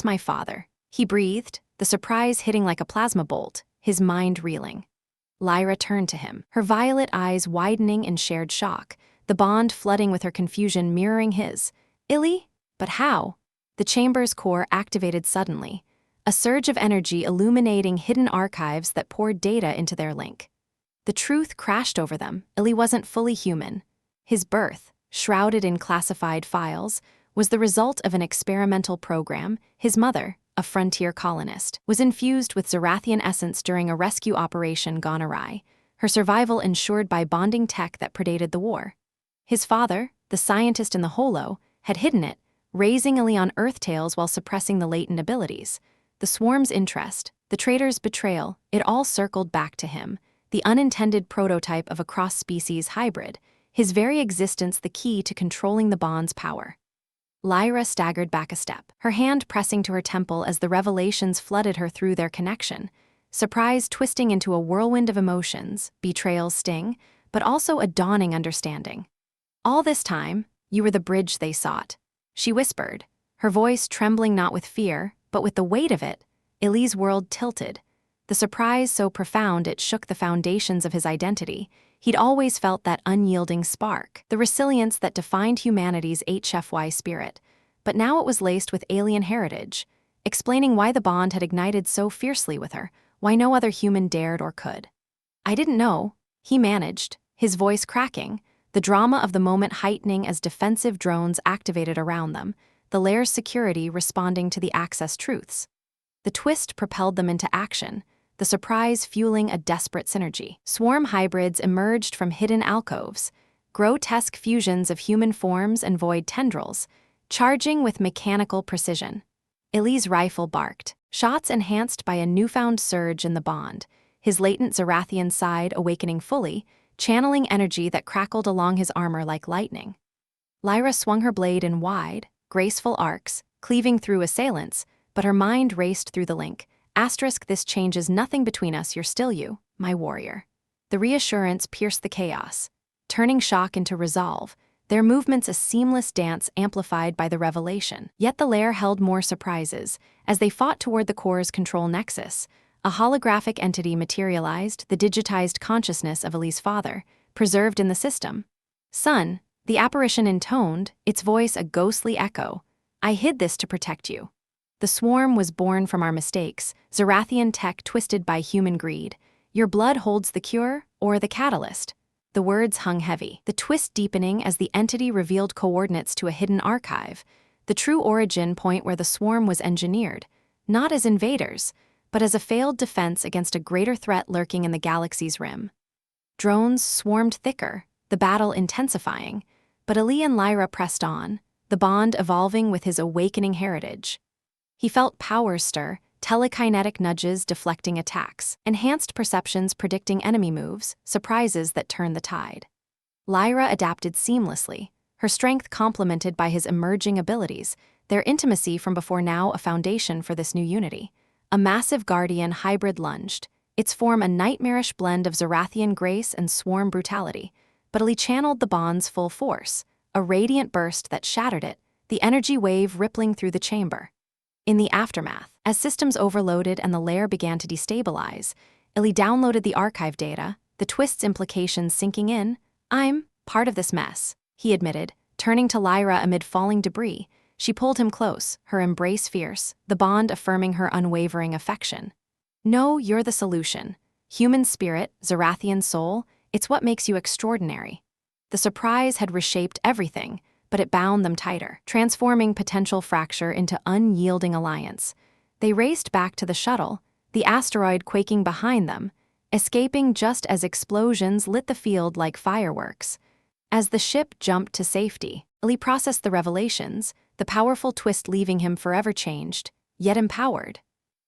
my father," he breathed, the surprise hitting like a plasma bolt, his mind reeling. Lyra turned to him, her violet eyes widening in shared shock, the bond flooding with her confusion mirroring his. "Eli? But how?" The chamber's core activated suddenly, a surge of energy illuminating hidden archives that poured data into their link. The truth crashed over them. Eli wasn't fully human. His birth, shrouded in classified files, was the result of an experimental program. His mother, a frontier colonist, was infused with Zerathian essence during a rescue operation gone awry, her survival ensured by bonding tech that predated the war. His father, the scientist in the holo, had hidden it, raising Eli on Earth tales while suppressing the latent abilities. The swarm's interest, the trader's betrayal, it all circled back to him, the unintended prototype of a cross-species hybrid, his very existence the key to controlling the bond's power. Lyra staggered back a step, her hand pressing to her temple as the revelations flooded her through their connection, surprise twisting into a whirlwind of emotions, betrayal's sting, but also a dawning understanding. "All this time, you were the bridge they sought," she whispered, her voice trembling not with fear, but with the weight of it. Eli's world tilted, the surprise so profound it shook the foundations of his identity. He'd always felt that unyielding spark, the resilience that defined humanity's HFY spirit, but now it was laced with alien heritage, explaining why the bond had ignited so fiercely with her, why no other human dared or could. "I didn't know," he managed, his voice cracking, the drama of the moment heightening as defensive drones activated around them, the lair's security responding to the access truths. The twist propelled them into action, the surprise fueling a desperate synergy. Swarm hybrids emerged from hidden alcoves, grotesque fusions of human forms and void tendrils, charging with mechanical precision. Eli's rifle barked, shots enhanced by a newfound surge in the bond, his latent Zerathian side awakening fully, channeling energy that crackled along his armor like lightning. Lyra swung her blade in wide, graceful arcs, cleaving through assailants, but her mind raced through the link. "Asterisk, this changes nothing between us, you're still you, my warrior." The reassurance pierced the chaos, turning shock into resolve, their movements a seamless dance amplified by the revelation. Yet the lair held more surprises. As they fought toward the core's control nexus, a holographic entity materialized, the digitized consciousness of Eli's father, preserved in the system. "Son," the apparition intoned, its voice a ghostly echo, "I hid this to protect you. The swarm was born from our mistakes, Zerathian tech twisted by human greed. Your blood holds the cure, or the catalyst." The words hung heavy, the twist deepening as the entity revealed coordinates to a hidden archive, the true origin point where the swarm was engineered, not as invaders, but as a failed defense against a greater threat lurking in the galaxy's rim. Drones swarmed thicker, the battle intensifying, but Eli and Lyra pressed on, the bond evolving with his awakening heritage. He felt powers stir, telekinetic nudges deflecting attacks, enhanced perceptions predicting enemy moves, surprises that turned the tide. Lyra adapted seamlessly, her strength complemented by his emerging abilities, their intimacy from before now a foundation for this new unity. A massive guardian hybrid lunged, its form a nightmarish blend of Zerathian grace and swarm brutality, but Eli channeled the bond's full force, a radiant burst that shattered it, the energy wave rippling through the chamber. In the aftermath, as systems overloaded and the lair began to destabilize, Eli downloaded the archive data, the twist's implications sinking in. "I'm part of this mess," he admitted, turning to Lyra amid falling debris. She pulled him close, her embrace fierce, the bond affirming her unwavering affection. "No, you're the solution. Human spirit, Zerathian soul, it's what makes you extraordinary." The surprise had reshaped everything, but it bound them tighter, transforming potential fracture into unyielding alliance. They raced back to the shuttle, the asteroid quaking behind them, escaping just as explosions lit the field like fireworks. As the ship jumped to safety, Eli processed the revelations, the powerful twist leaving him forever changed, yet empowered.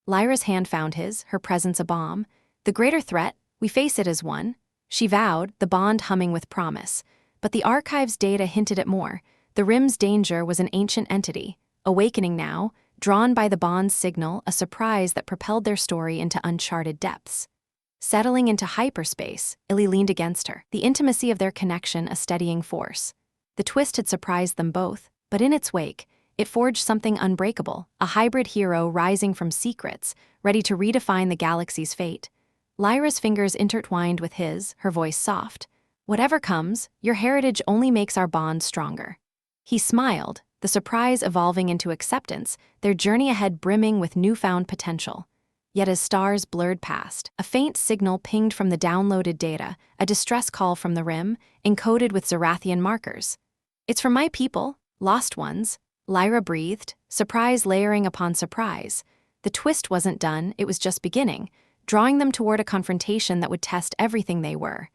Lyra's hand found his, her presence a balm. "The greater threat, we face it as one," she vowed, the bond humming with promise. But the archive's data hinted at more. The rim's danger was an ancient entity, awakening now, drawn by the bond's signal, a surprise that propelled their story into uncharted depths. Settling into hyperspace, Eli leaned against her, the intimacy of their connection a steadying force. The twist had surprised them both, but in its wake, it forged something unbreakable, a hybrid hero rising from secrets, ready to redefine the galaxy's fate. Lyra's fingers intertwined with his, her voice soft. "Whatever comes, your heritage only makes our bond stronger." He smiled, the surprise evolving into acceptance, their journey ahead brimming with newfound potential. Yet as stars blurred past, a faint signal pinged from the downloaded data, a distress call from the rim, encoded with Zerathian markers. "It's from my people, lost ones," Lyra breathed, surprise layering upon surprise. The twist wasn't done, it was just beginning, drawing them toward a confrontation that would test everything they were.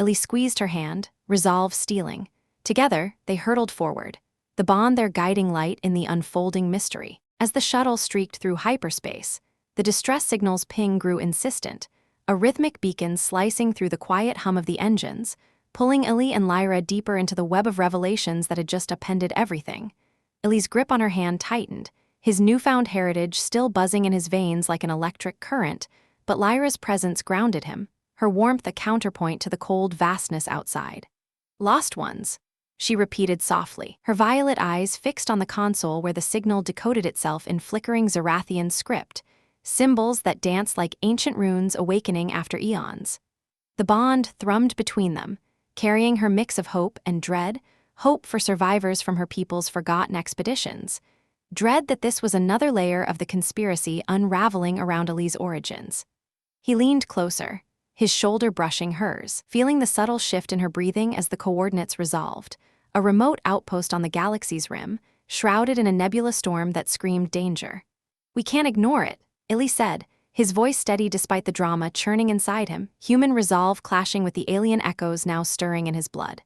Eli squeezed her hand, resolve stealing. Together, they hurtled forward, the bond their guiding light in the unfolding mystery. As the shuttle streaked through hyperspace, the distress signal's ping grew insistent, a rhythmic beacon slicing through the quiet hum of the engines, pulling Eli and Lyra deeper into the web of revelations that had just upended everything. Eli's grip on her hand tightened, his newfound heritage still buzzing in his veins like an electric current, but Lyra's presence grounded him, her warmth a counterpoint to the cold vastness outside. "Lost ones," she repeated softly, her violet eyes fixed on the console where the signal decoded itself in flickering Zerathian script, symbols that danced like ancient runes awakening after eons. The bond thrummed between them, carrying her mix of hope and dread, hope for survivors from her people's forgotten expeditions, dread that this was another layer of the conspiracy unraveling around Eli's origins. He leaned closer, his shoulder brushing hers, feeling the subtle shift in her breathing as the coordinates resolved. A remote outpost on the galaxy's rim, shrouded in a nebulous storm that screamed danger. "We can't ignore it," Eli said, his voice steady despite the drama churning inside him, human resolve clashing with the alien echoes now stirring in his blood.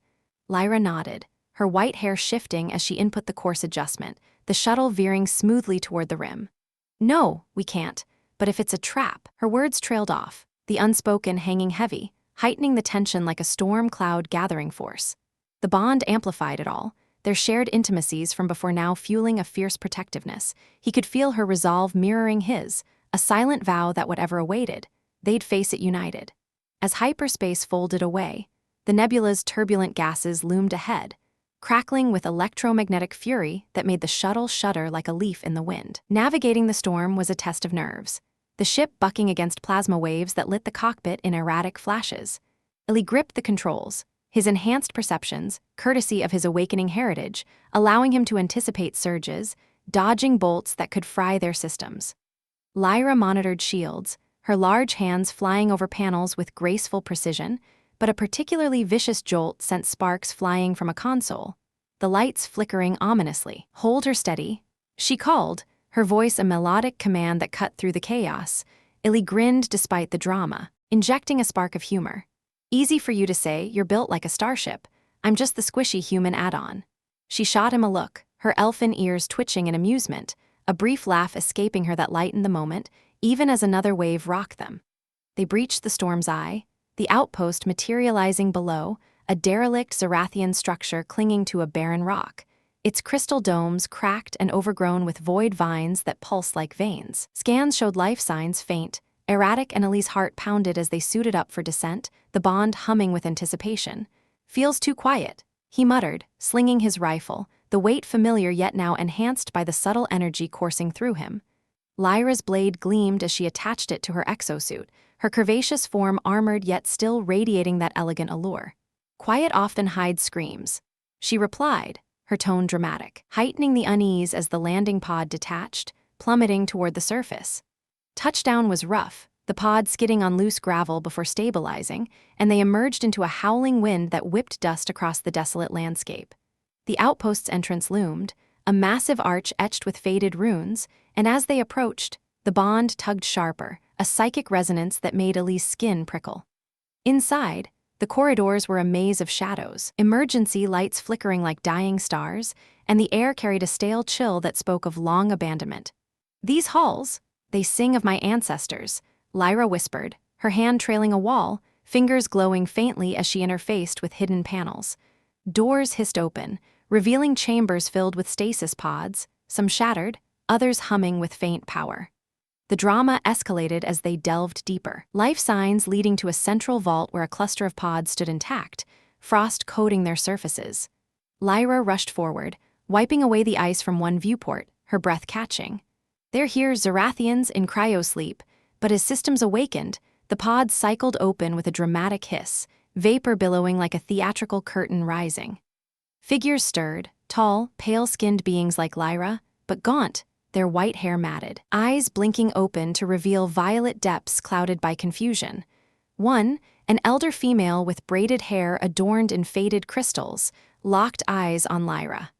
Lyra nodded, her white hair shifting as she input the course adjustment, the shuttle veering smoothly toward the rim. "No, we can't, but if it's a trap," her words trailed off, the unspoken hanging heavy, heightening the tension like a storm cloud gathering force. The bond amplified it all, their shared intimacies from before now fueling a fierce protectiveness. He could feel her resolve mirroring his, a silent vow that whatever awaited, they'd face it united. As hyperspace folded away, the nebula's turbulent gases loomed ahead, crackling with electromagnetic fury that made the shuttle shudder like a leaf in the wind. Navigating the storm was a test of nerves, the ship bucking against plasma waves that lit the cockpit in erratic flashes. Eli gripped the controls, his enhanced perceptions, courtesy of his awakening heritage, allowing him to anticipate surges, dodging bolts that could fry their systems. Lyra monitored shields, her large hands flying over panels with graceful precision, but a particularly vicious jolt sent sparks flying from a console, the lights flickering ominously. "Hold her steady," she called, her voice a melodic command that cut through the chaos. Eli grinned despite the drama, injecting a spark of humor. "Easy for you to say, you're built like a starship. I'm just the squishy human add-on." She shot him a look, her elfin ears twitching in amusement, a brief laugh escaping her that lightened the moment, even as another wave rocked them. They breached the storm's eye, the outpost materializing below, a derelict Zerathian structure clinging to a barren rock, its crystal domes cracked and overgrown with void vines that pulse like veins. Scans showed life signs faint, erratic, and Eli's heart pounded as they suited up for descent, the bond humming with anticipation. "Feels too quiet," he muttered, slinging his rifle, the weight familiar yet now enhanced by the subtle energy coursing through him. Lyra's blade gleamed as she attached it to her exosuit, her curvaceous form armored yet still radiating that elegant allure. "Quiet often hides screams," she replied, her tone dramatic, heightening the unease as the landing pod detached, plummeting toward the surface. Touchdown was rough, the pod skidding on loose gravel before stabilizing, and they emerged into a howling wind that whipped dust across the desolate landscape. The outpost's entrance loomed, a massive arch etched with faded runes, and as they approached, the bond tugged sharper, a psychic resonance that made Eli's skin prickle. Inside, the corridors were a maze of shadows, emergency lights flickering like dying stars, and the air carried a stale chill that spoke of long abandonment. "These halls, they sing of my ancestors," Lyra whispered, her hand trailing a wall, fingers glowing faintly as she interfaced with hidden panels. Doors hissed open, revealing chambers filled with stasis pods, some shattered, others humming with faint power. The drama escalated as they delved deeper, life signs leading to a central vault where a cluster of pods stood intact, frost coating their surfaces. Lyra rushed forward, wiping away the ice from one viewport, her breath catching. "They're here, Zerathians in cryosleep," but as systems awakened, the pods cycled open with a dramatic hiss, vapor billowing like a theatrical curtain rising. Figures stirred, tall, pale-skinned beings like Lyra, but gaunt, their white hair matted, eyes blinking open to reveal violet depths clouded by confusion. One, an elder female with braided hair adorned in faded crystals, locked eyes on Lyra.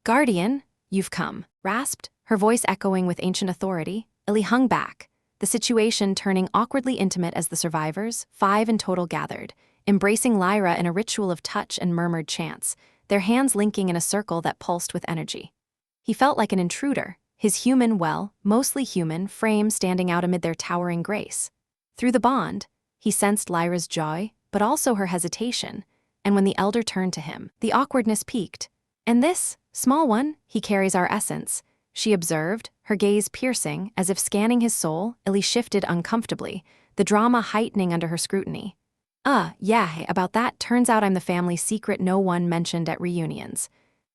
"Guardian, you've come," rasped, her voice echoing with ancient authority. Eli hung back, the situation turning awkwardly intimate as the survivors, 5 in total, gathered, embracing Lyra in a ritual of touch and murmured chants, their hands linking in a circle that pulsed with energy. He felt like an intruder, his human, mostly human, frame standing out amid their towering grace. Through the bond, he sensed Lyra's joy, but also her hesitation, and when the elder turned to him, the awkwardness peaked. "And this, small one, he carries our essence," she observed, her gaze piercing, as if scanning his soul. Eli shifted uncomfortably, the drama heightening under her scrutiny. Yeah, about that, turns out I'm the family secret no one mentioned at reunions."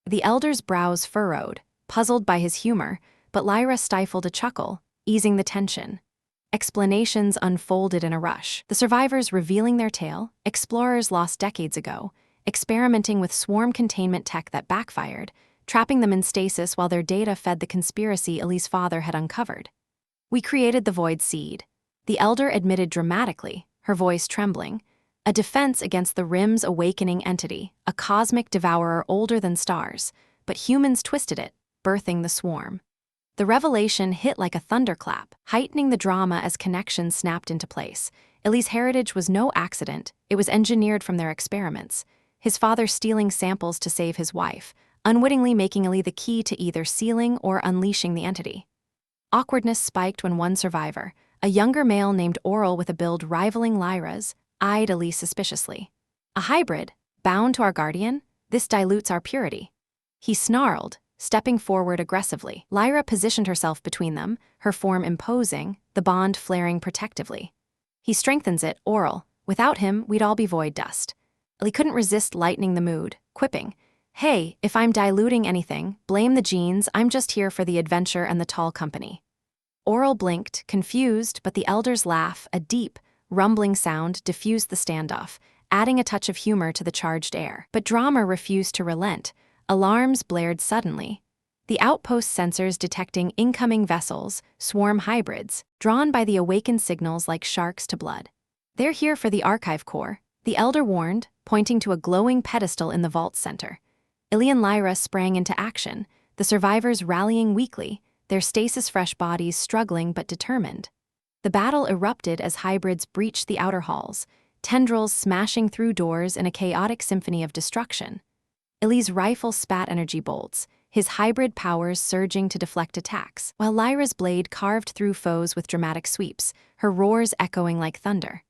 The elder's brows furrowed, puzzled by his humor, but Lyra stifled a chuckle, easing the tension. Explanations unfolded in a rush, the survivors revealing their tale, explorers lost decades ago, experimenting with swarm containment tech that backfired, trapping them in stasis while their data fed the conspiracy Eli's father had uncovered. "We created the Void Seed," the elder admitted dramatically, her voice trembling, "a defense against the Rim's awakening entity, a cosmic devourer older than stars, but humans twisted it, birthing the swarm." The revelation hit like a thunderclap, heightening the drama as connections snapped into place. Eli's heritage was no accident, it was engineered from their experiments, his father stealing samples to save his wife, unwittingly making Eli the key to either sealing or unleashing the entity. Awkwardness spiked when one survivor, a younger male named Aurel with a build rivaling Lyra's, eyed Eli suspiciously. "A hybrid, bound to our guardian? This dilutes our purity." He snarled, stepping forward aggressively. Lyra positioned herself between them, her form imposing, the bond flaring protectively. "He strengthens it, Aurel, Without him, we'd all be void dust. Eli couldn't resist lightening the mood, quipping, "Hey, if I'm diluting anything, blame the genes, I'm just here for the adventure and the tall company." Aurel blinked, confused, but the elder's laugh, a deep, rumbling sound, diffused the standoff, adding a touch of humor to the charged air. But drama refused to relent. Alarms blared suddenly. The outpost sensors detecting incoming vessels, swarm hybrids, drawn by the awakened signals like sharks to blood. "They're here for the archive core," the elder warned, pointing to a glowing pedestal in the vault center. Eli and Lyra sprang into action, the survivors rallying weakly, their stasis-fresh bodies struggling but determined. The battle erupted as hybrids breached the outer halls, tendrils smashing through doors in a chaotic symphony of destruction. Eli's rifle spat energy bolts, his hybrid powers surging to deflect attacks, while Lyra's blade carved through foes with dramatic sweeps, her roars echoing like thunder.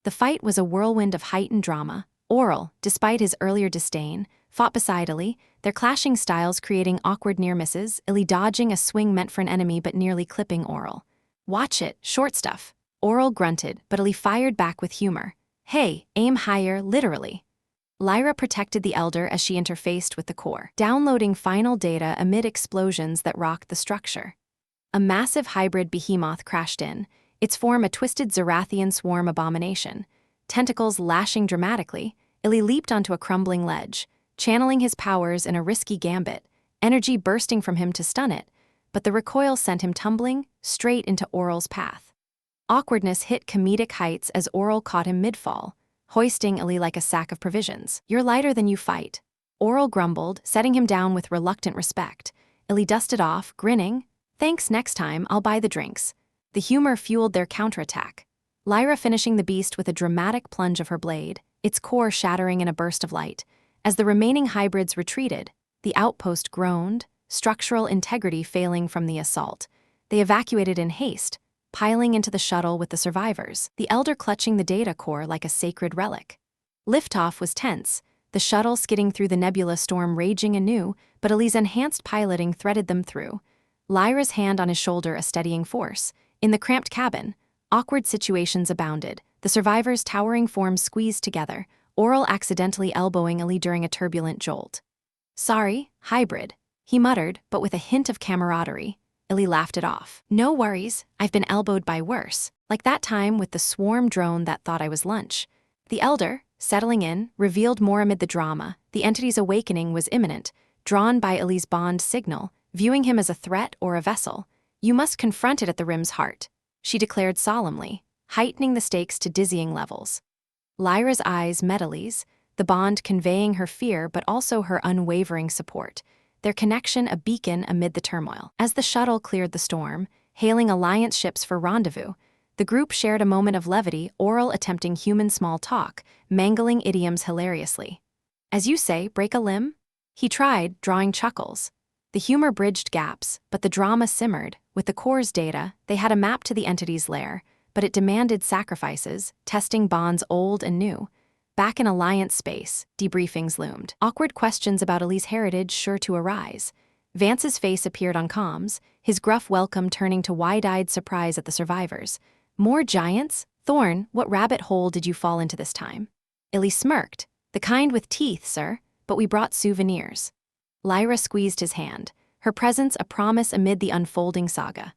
The fight was a whirlwind of heightened drama. Aurel, despite his earlier disdain, fought beside Eli, their clashing styles creating awkward near misses, Eli dodging a swing meant for an enemy but nearly clipping Aurel. "Watch it, short stuff." Aurel grunted, but Eli fired back with humor. "Hey, aim higher, literally." Lyra protected the elder as she interfaced with the core, downloading final data amid explosions that rocked the structure. A massive hybrid behemoth crashed in, its form a twisted Zerathian swarm abomination. Tentacles lashing dramatically, Eli leaped onto a crumbling ledge, channeling his powers in a risky gambit, energy bursting from him to stun it, but the recoil sent him tumbling straight into Aurel's path. Awkwardness hit comedic heights as Aurel caught him mid-fall, hoisting Eli like a sack of provisions. "You're lighter than you fight," Aurel grumbled, setting him down with reluctant respect. Eli dusted off, grinning. "Thanks, next time, I'll buy the drinks." The humor fueled their counterattack, Lyra finishing the beast with a dramatic plunge of her blade, its core shattering in a burst of light. As the remaining hybrids retreated, the outpost groaned, structural integrity failing from the assault. They evacuated in haste, piling into the shuttle with the survivors, the elder clutching the data core like a sacred relic. Liftoff was tense, the shuttle skidding through the nebula storm raging anew, but Eli's enhanced piloting threaded them through. Lyra's hand on his shoulder a steadying force. In the cramped cabin, awkward situations abounded, the survivors' towering forms squeezed together, Aurel accidentally elbowing Eli during a turbulent jolt. "Sorry, hybrid," he muttered, but with a hint of camaraderie. Eli laughed it off. "No worries, I've been elbowed by worse, like that time with the swarm drone that thought I was lunch." The elder, settling in, revealed more amid the drama. The entity's awakening was imminent, drawn by Eli's bond signal, viewing him as a threat or a vessel. "You must confront it at the rim's heart," she declared solemnly, heightening the stakes to dizzying levels. Lyra's eyes met Eli's, the bond conveying her fear but also her unwavering support, their connection a beacon amid the turmoil. As the shuttle cleared the storm, hailing alliance ships for rendezvous, the group shared a moment of levity, Aurel attempting human small talk, mangling idioms hilariously. "As you say, break a limb?" He tried, drawing chuckles. The humor bridged gaps, but the drama simmered. With the core's data, they had a map to the entity's lair, but it demanded sacrifices, testing bonds old and new. Back in Alliance space, debriefings loomed. Awkward questions about Eli's heritage sure to arise. Vance's face appeared on comms, his gruff welcome turning to wide-eyed surprise at the survivors. "More giants? Thorne, what rabbit hole did you fall into this time?" Eli smirked. "The kind with teeth, sir, but we brought souvenirs." Lyra squeezed his hand, her presence a promise amid the unfolding saga.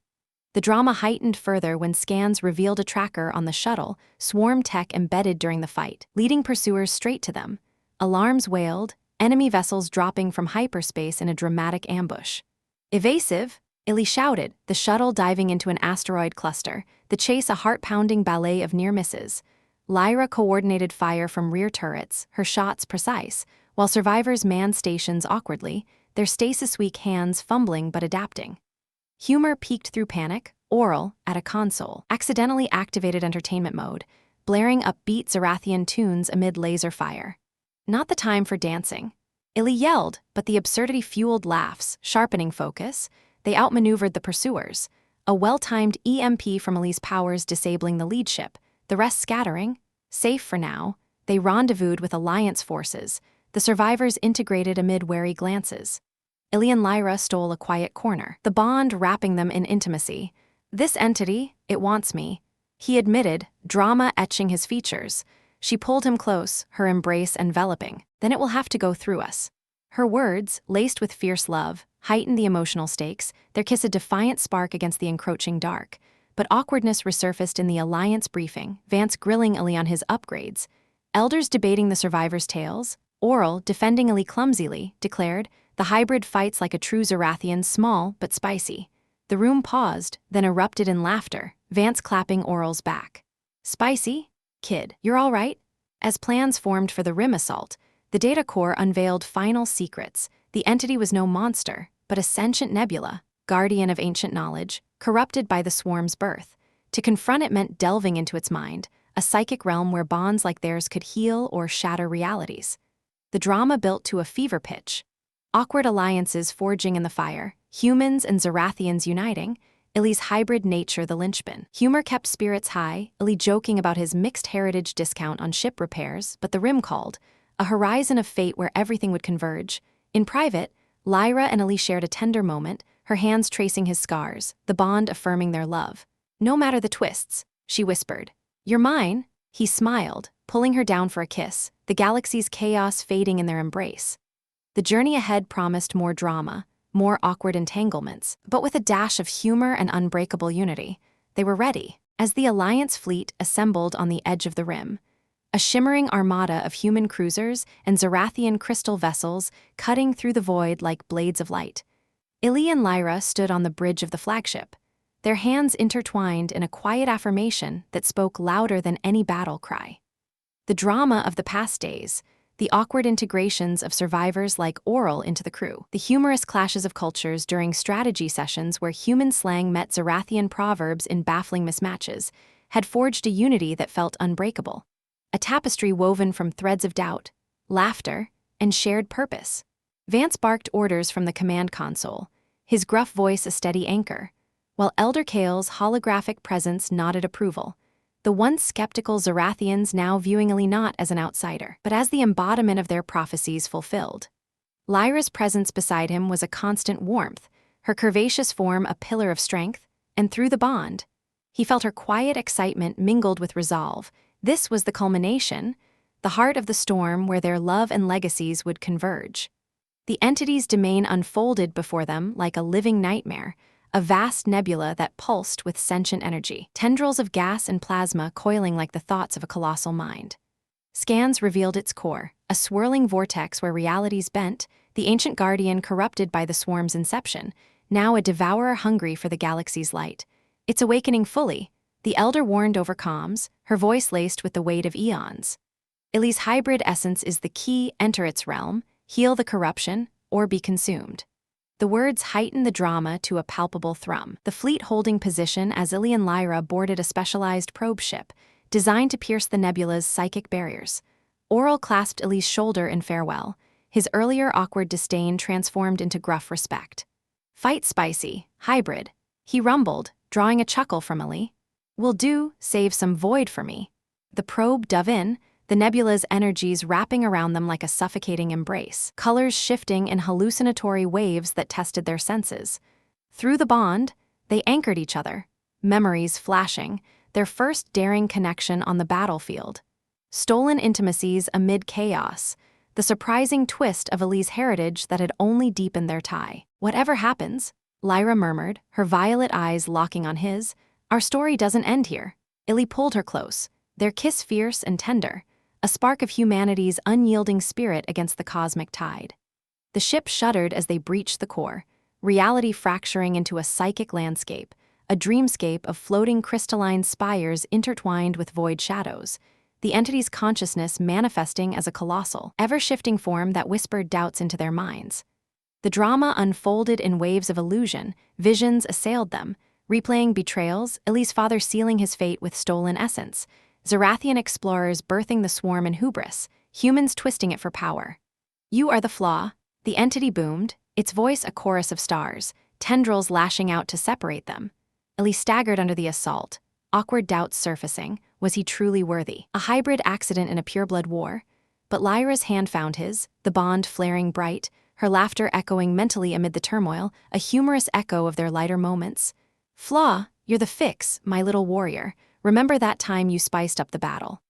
The drama heightened further when scans revealed a tracker on the shuttle, swarm tech embedded during the fight, leading pursuers straight to them. Alarms wailed, enemy vessels dropping from hyperspace in a dramatic ambush. "Evasive!" Eli shouted, the shuttle diving into an asteroid cluster, the chase a heart-pounding ballet of near misses. Lyra coordinated fire from rear turrets, her shots precise, while survivors manned stations awkwardly, their stasis-weak hands fumbling but adapting. Humor peeked through panic. Aurel, at a console, accidentally activated entertainment mode, blaring upbeat Zerathian tunes amid laser fire. Not the time for dancing. Eli yelled, but the absurdity-fueled laughs, sharpening focus. They outmaneuvered the pursuers. A well-timed EMP from Eli's powers disabling the lead ship, the rest scattering. Safe for now, they rendezvoused with Alliance forces, the survivors integrated amid wary glances. Eli and Lyra stole a quiet corner, the bond wrapping them in intimacy. "This entity, it wants me," he admitted, drama etching his features. She pulled him close, her embrace enveloping. "Then it will have to go through us." Her words, laced with fierce love, heightened the emotional stakes, their kiss a defiant spark against the encroaching dark. But awkwardness resurfaced in the Alliance briefing, Vance grilling Eli on his upgrades. Elders debating the survivors' tales. Aurel, defending Eli clumsily, declared, "The hybrid fights like a true Zerathian, small but spicy." The room paused, then erupted in laughter, Vance clapping Aurel's back. "Spicy? Kid, you're all right?" As plans formed for the Rim assault, the Data Core unveiled final secrets. The entity was no monster, but a sentient nebula, guardian of ancient knowledge, corrupted by the swarm's birth. To confront it meant delving into its mind, a psychic realm where bonds like theirs could heal or shatter realities. The drama built to a fever pitch. Awkward alliances forging in the fire, humans and Zerathians uniting, Eli's hybrid nature the linchpin. Humor kept spirits high, Eli joking about his mixed heritage discount on ship repairs, but the Rim called, a horizon of fate where everything would converge. In private, Lyra and Eli shared a tender moment, her hands tracing his scars, the bond affirming their love. "No matter the twists," she whispered. "You're mine." He smiled, pulling her down for a kiss, the galaxy's chaos fading in their embrace. The journey ahead promised more drama, more awkward entanglements, but with a dash of humor and unbreakable unity. They were ready. As the Alliance fleet assembled on the edge of the Rim, a shimmering armada of human cruisers and Zerathian crystal vessels cutting through the void like blades of light. Eli and Lyra stood on the bridge of the flagship, their hands intertwined in a quiet affirmation that spoke louder than any battle cry. The drama of the past days, the awkward integrations of survivors like Aurel into the crew, the humorous clashes of cultures during strategy sessions where human slang met Zerathian proverbs in baffling mismatches, had forged a unity that felt unbreakable. A tapestry woven from threads of doubt, laughter, and shared purpose. Vance barked orders from the command console, his gruff voice a steady anchor, while Elder Kale's holographic presence nodded approval. The once skeptical Zerathians now viewing Eli not as an outsider, but as the embodiment of their prophecies fulfilled. Lyra's presence beside him was a constant warmth, her curvaceous form a pillar of strength, and through the bond, he felt her quiet excitement mingled with resolve. This was the culmination, the heart of the storm where their love and legacies would converge. The entity's domain unfolded before them like a living nightmare, a vast nebula that pulsed with sentient energy, tendrils of gas and plasma coiling like the thoughts of a colossal mind. Scans revealed its core, a swirling vortex where realities bent, the ancient guardian corrupted by the swarm's inception, now a devourer hungry for the galaxy's light. Its awakening fully, the elder warned over comms, her voice laced with the weight of eons. Eli's hybrid essence is the key, enter its realm, heal the corruption, or be consumed. The words heightened the drama to a palpable thrum, the fleet holding position as Eli and Lyra boarded a specialized probe ship, designed to pierce the nebula's psychic barriers. Aurel clasped Eli's shoulder in farewell, his earlier awkward disdain transformed into gruff respect. "Fight spicy, hybrid," he rumbled, drawing a chuckle from Eli. "Will do, save some void for me." The probe dove in, the nebula's energies wrapping around them like a suffocating embrace, colors shifting in hallucinatory waves that tested their senses. Through the bond, they anchored each other, memories flashing, their first daring connection on the battlefield. Stolen intimacies amid chaos, the surprising twist of Eli's heritage that had only deepened their tie. "Whatever happens," Lyra murmured, her violet eyes locking on his, "our story doesn't end here." Eli pulled her close, their kiss fierce and tender, a spark of humanity's unyielding spirit against the cosmic tide. The ship shuddered as they breached the core, reality fracturing into a psychic landscape, a dreamscape of floating crystalline spires intertwined with void shadows, the entity's consciousness manifesting as a colossal, ever-shifting form that whispered doubts into their minds. The drama unfolded in waves of illusion, visions assailed them, replaying betrayals, Eli's father sealing his fate with stolen essence, Zerathian explorers birthing the swarm in hubris, humans twisting it for power. "You are the flaw," the entity boomed, its voice a chorus of stars, tendrils lashing out to separate them. Eli staggered under the assault, awkward doubts surfacing. Was he truly worthy? A hybrid accident in a pureblood war? But Lyra's hand found his, the bond flaring bright, her laughter echoing mentally amid the turmoil, a humorous echo of their lighter moments. "Flaw, you're the fix, my little warrior. Remember that time you spiced up the battle."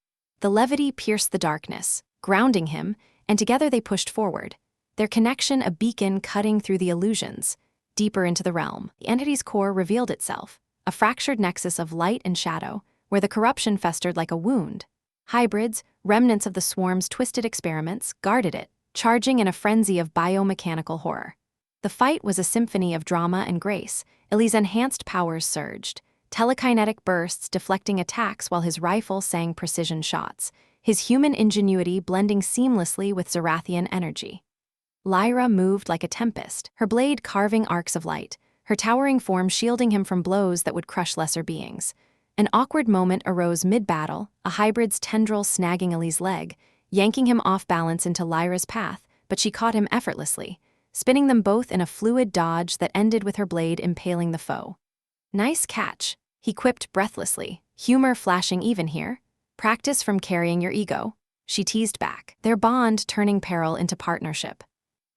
The levity pierced the darkness, grounding him, and together they pushed forward, their connection a beacon cutting through the illusions, deeper into the realm. The entity's core revealed itself, a fractured nexus of light and shadow, where the corruption festered like a wound. Hybrids, remnants of the swarm's twisted experiments, guarded it, charging in a frenzy of biomechanical horror. The fight was a symphony of drama and grace. Eli's enhanced powers surged, telekinetic bursts deflecting attacks while his rifle sang precision shots, his human ingenuity blending seamlessly with Zerathian energy. Lyra moved like a tempest, her blade carving arcs of light, her towering form shielding him from blows that would crush lesser beings. An awkward moment arose mid-battle, a hybrid's tendril snagging Eli's leg, yanking him off balance into Lyra's path, but she caught him effortlessly, spinning them both in a fluid dodge that ended with her blade impaling the foe. "Nice catch," he quipped breathlessly, humor flashing even here. "Practice from carrying your ego," she teased back, their bond turning peril into partnership.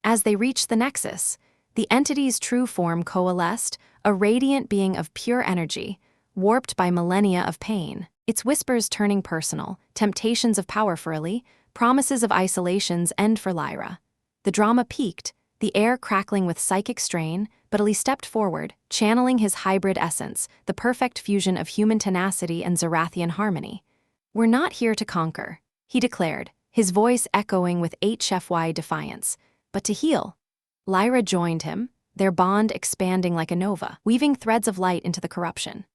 As they reached the nexus, the entity's true form coalesced, a radiant being of pure energy, warped by millennia of pain, its whispers turning personal, temptations of power for Eli, promises of isolation's end for Lyra. The drama peaked, the air crackling with psychic strain, but Eli stepped forward, channeling his hybrid essence, the perfect fusion of human tenacity and Zerathian harmony. "We're not here to conquer," he declared, his voice echoing with HFY defiance, "but to heal." Lyra joined him, their bond expanding like a nova, weaving threads of light into the corruption.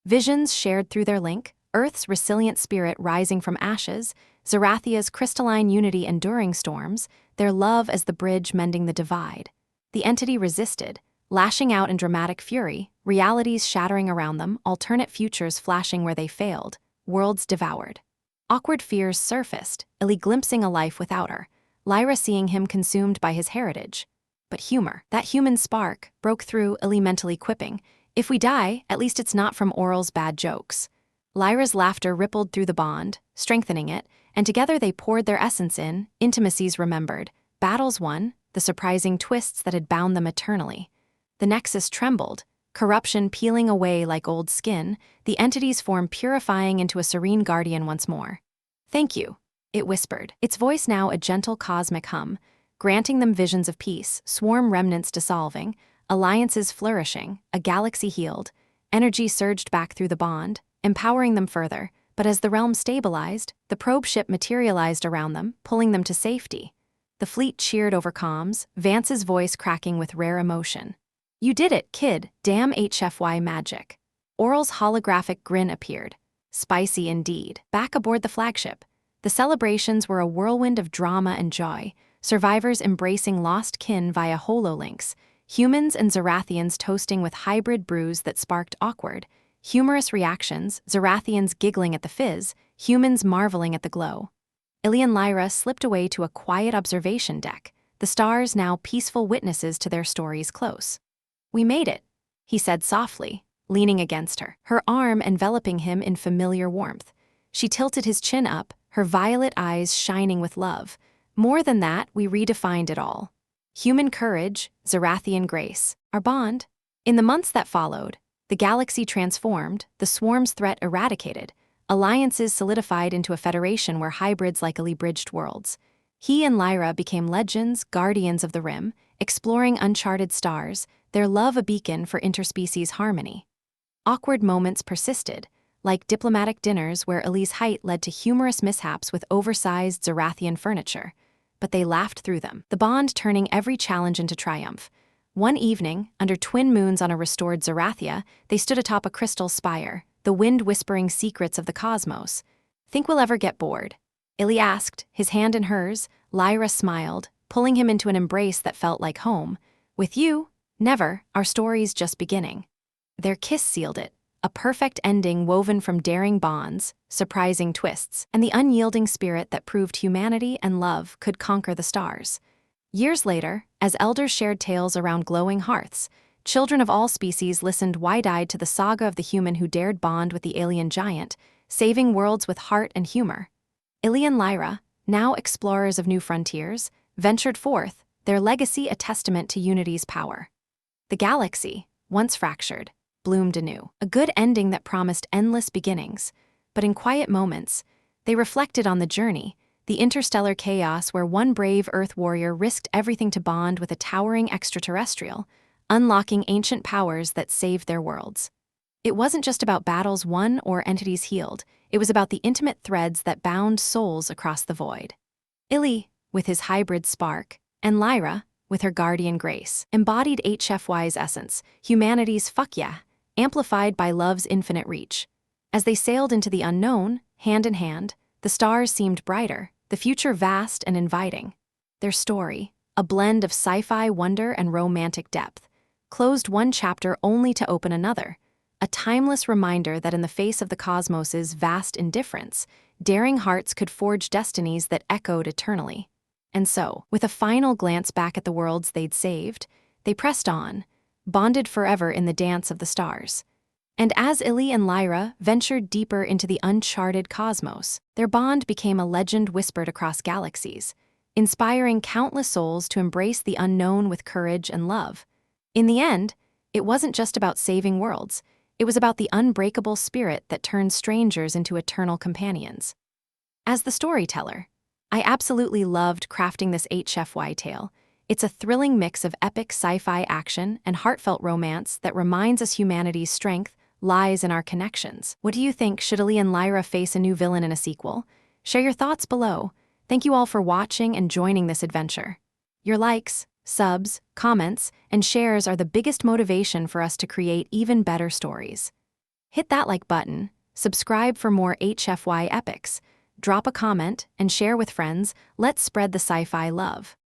Visions shared through their link, Earth's resilient spirit rising from ashes, Zerathia's crystalline unity enduring storms, their love as the bridge mending the divide. The entity resisted, lashing out in dramatic fury, realities shattering around them, alternate futures flashing where they failed, worlds devoured. Awkward fears surfaced, Eli glimpsing a life without her, Lyra seeing him consumed by his heritage. But humor, that human spark, broke through, Eli mentally quipping, "If we die, at least it's not from Aurel's bad jokes." Lyra's laughter rippled through the bond, strengthening it, and together they poured their essence in, intimacies remembered, battles won, the surprising twists that had bound them eternally. The nexus trembled, corruption peeling away like old skin, the entity's form purifying into a serene guardian once more. "Thank you," it whispered, its voice now a gentle cosmic hum, granting them visions of peace, swarm remnants dissolving, alliances flourishing, a galaxy healed. Energy surged back through the bond, empowering them further, but as the realm stabilized, the probe ship materialized around them, pulling them to safety. The fleet cheered over comms, Vance's voice cracking with rare emotion. "You did it, kid, damn HFY magic." Aurel's holographic grin appeared. Spicy indeed. Back aboard the flagship, the celebrations were a whirlwind of drama and joy, survivors embracing lost kin via hololinks, humans and Zerathians toasting with hybrid brews that sparked awkward, humorous reactions, Zerathians giggling at the fizz, humans marveling at the glow. Eli and Lyra slipped away to a quiet observation deck, the stars now peaceful witnesses to their stories close. "We made it," he said softly, leaning against her, her arm enveloping him in familiar warmth. She tilted his chin up, her violet eyes shining with love. "More than that, we redefined it all. Human courage, Zerathian grace, our bond." In the months that followed, the galaxy transformed, the swarm's threat eradicated, alliances solidified into a federation where hybrids like Eli bridged worlds. He and Lyra became legends, guardians of the rim, exploring uncharted stars, their love a beacon for interspecies harmony. Awkward moments persisted, like diplomatic dinners where Eli's height led to humorous mishaps with oversized Zerathian furniture. But they laughed through them, the bond turning every challenge into triumph. One evening, under twin moons on a restored Zerathia, they stood atop a crystal spire, the wind whispering secrets of the cosmos. "Think we'll ever get bored?" Eli asked, his hand in hers. Lyra smiled, pulling him into an embrace that felt like home. "With you, never, our story's just beginning." Their kiss sealed it, a perfect ending woven from daring bonds, surprising twists, and the unyielding spirit that proved humanity and love could conquer the stars. Years later, as elders shared tales around glowing hearths, children of all species listened wide-eyed to the saga of the human who dared bond with the alien giant, saving worlds with heart and humor. Eli and Lyra, now explorers of new frontiers, ventured forth, their legacy a testament to unity's power. The galaxy, once fractured, bloomed anew, a good ending that promised endless beginnings. But in quiet moments, They reflected on the journey, the interstellar chaos where one brave Earth warrior risked everything to bond with a towering extraterrestrial, unlocking ancient powers that saved their worlds. It wasn't just about battles won or entities healed, it was about the intimate threads that bound souls across the void. Eli, with his hybrid spark, and Lyra, with her guardian grace, embodied HFY's essence, humanity's fuck yeah, amplified by love's infinite reach. As they sailed into the unknown, hand in hand, the stars seemed brighter, the future vast and inviting. Their story, a blend of sci-fi wonder and romantic depth, closed one chapter only to open another, a timeless reminder that in the face of the cosmos's vast indifference, daring hearts could forge destinies that echoed eternally. And so, with a final glance back at the worlds they'd saved, they pressed on, bonded forever in the dance of the stars. And as Eli and Lyra ventured deeper into the uncharted cosmos, their bond became a legend whispered across galaxies, inspiring countless souls to embrace the unknown with courage and love. In the end, it wasn't just about saving worlds, it was about the unbreakable spirit that turns strangers into eternal companions. As the storyteller, I absolutely loved crafting this HFY tale. It's a thrilling mix of epic sci-fi action and heartfelt romance that reminds us humanity's strength lies in our connections. What do you think? Should Eli and Lyra face a new villain in a sequel? Share your thoughts below. Thank you all for watching and joining this adventure. Your likes, subs, comments, and shares are the biggest motivation for us to create even better stories. Hit that like button, subscribe for more HFY epics, drop a comment, and share with friends. Let's spread the sci-fi love.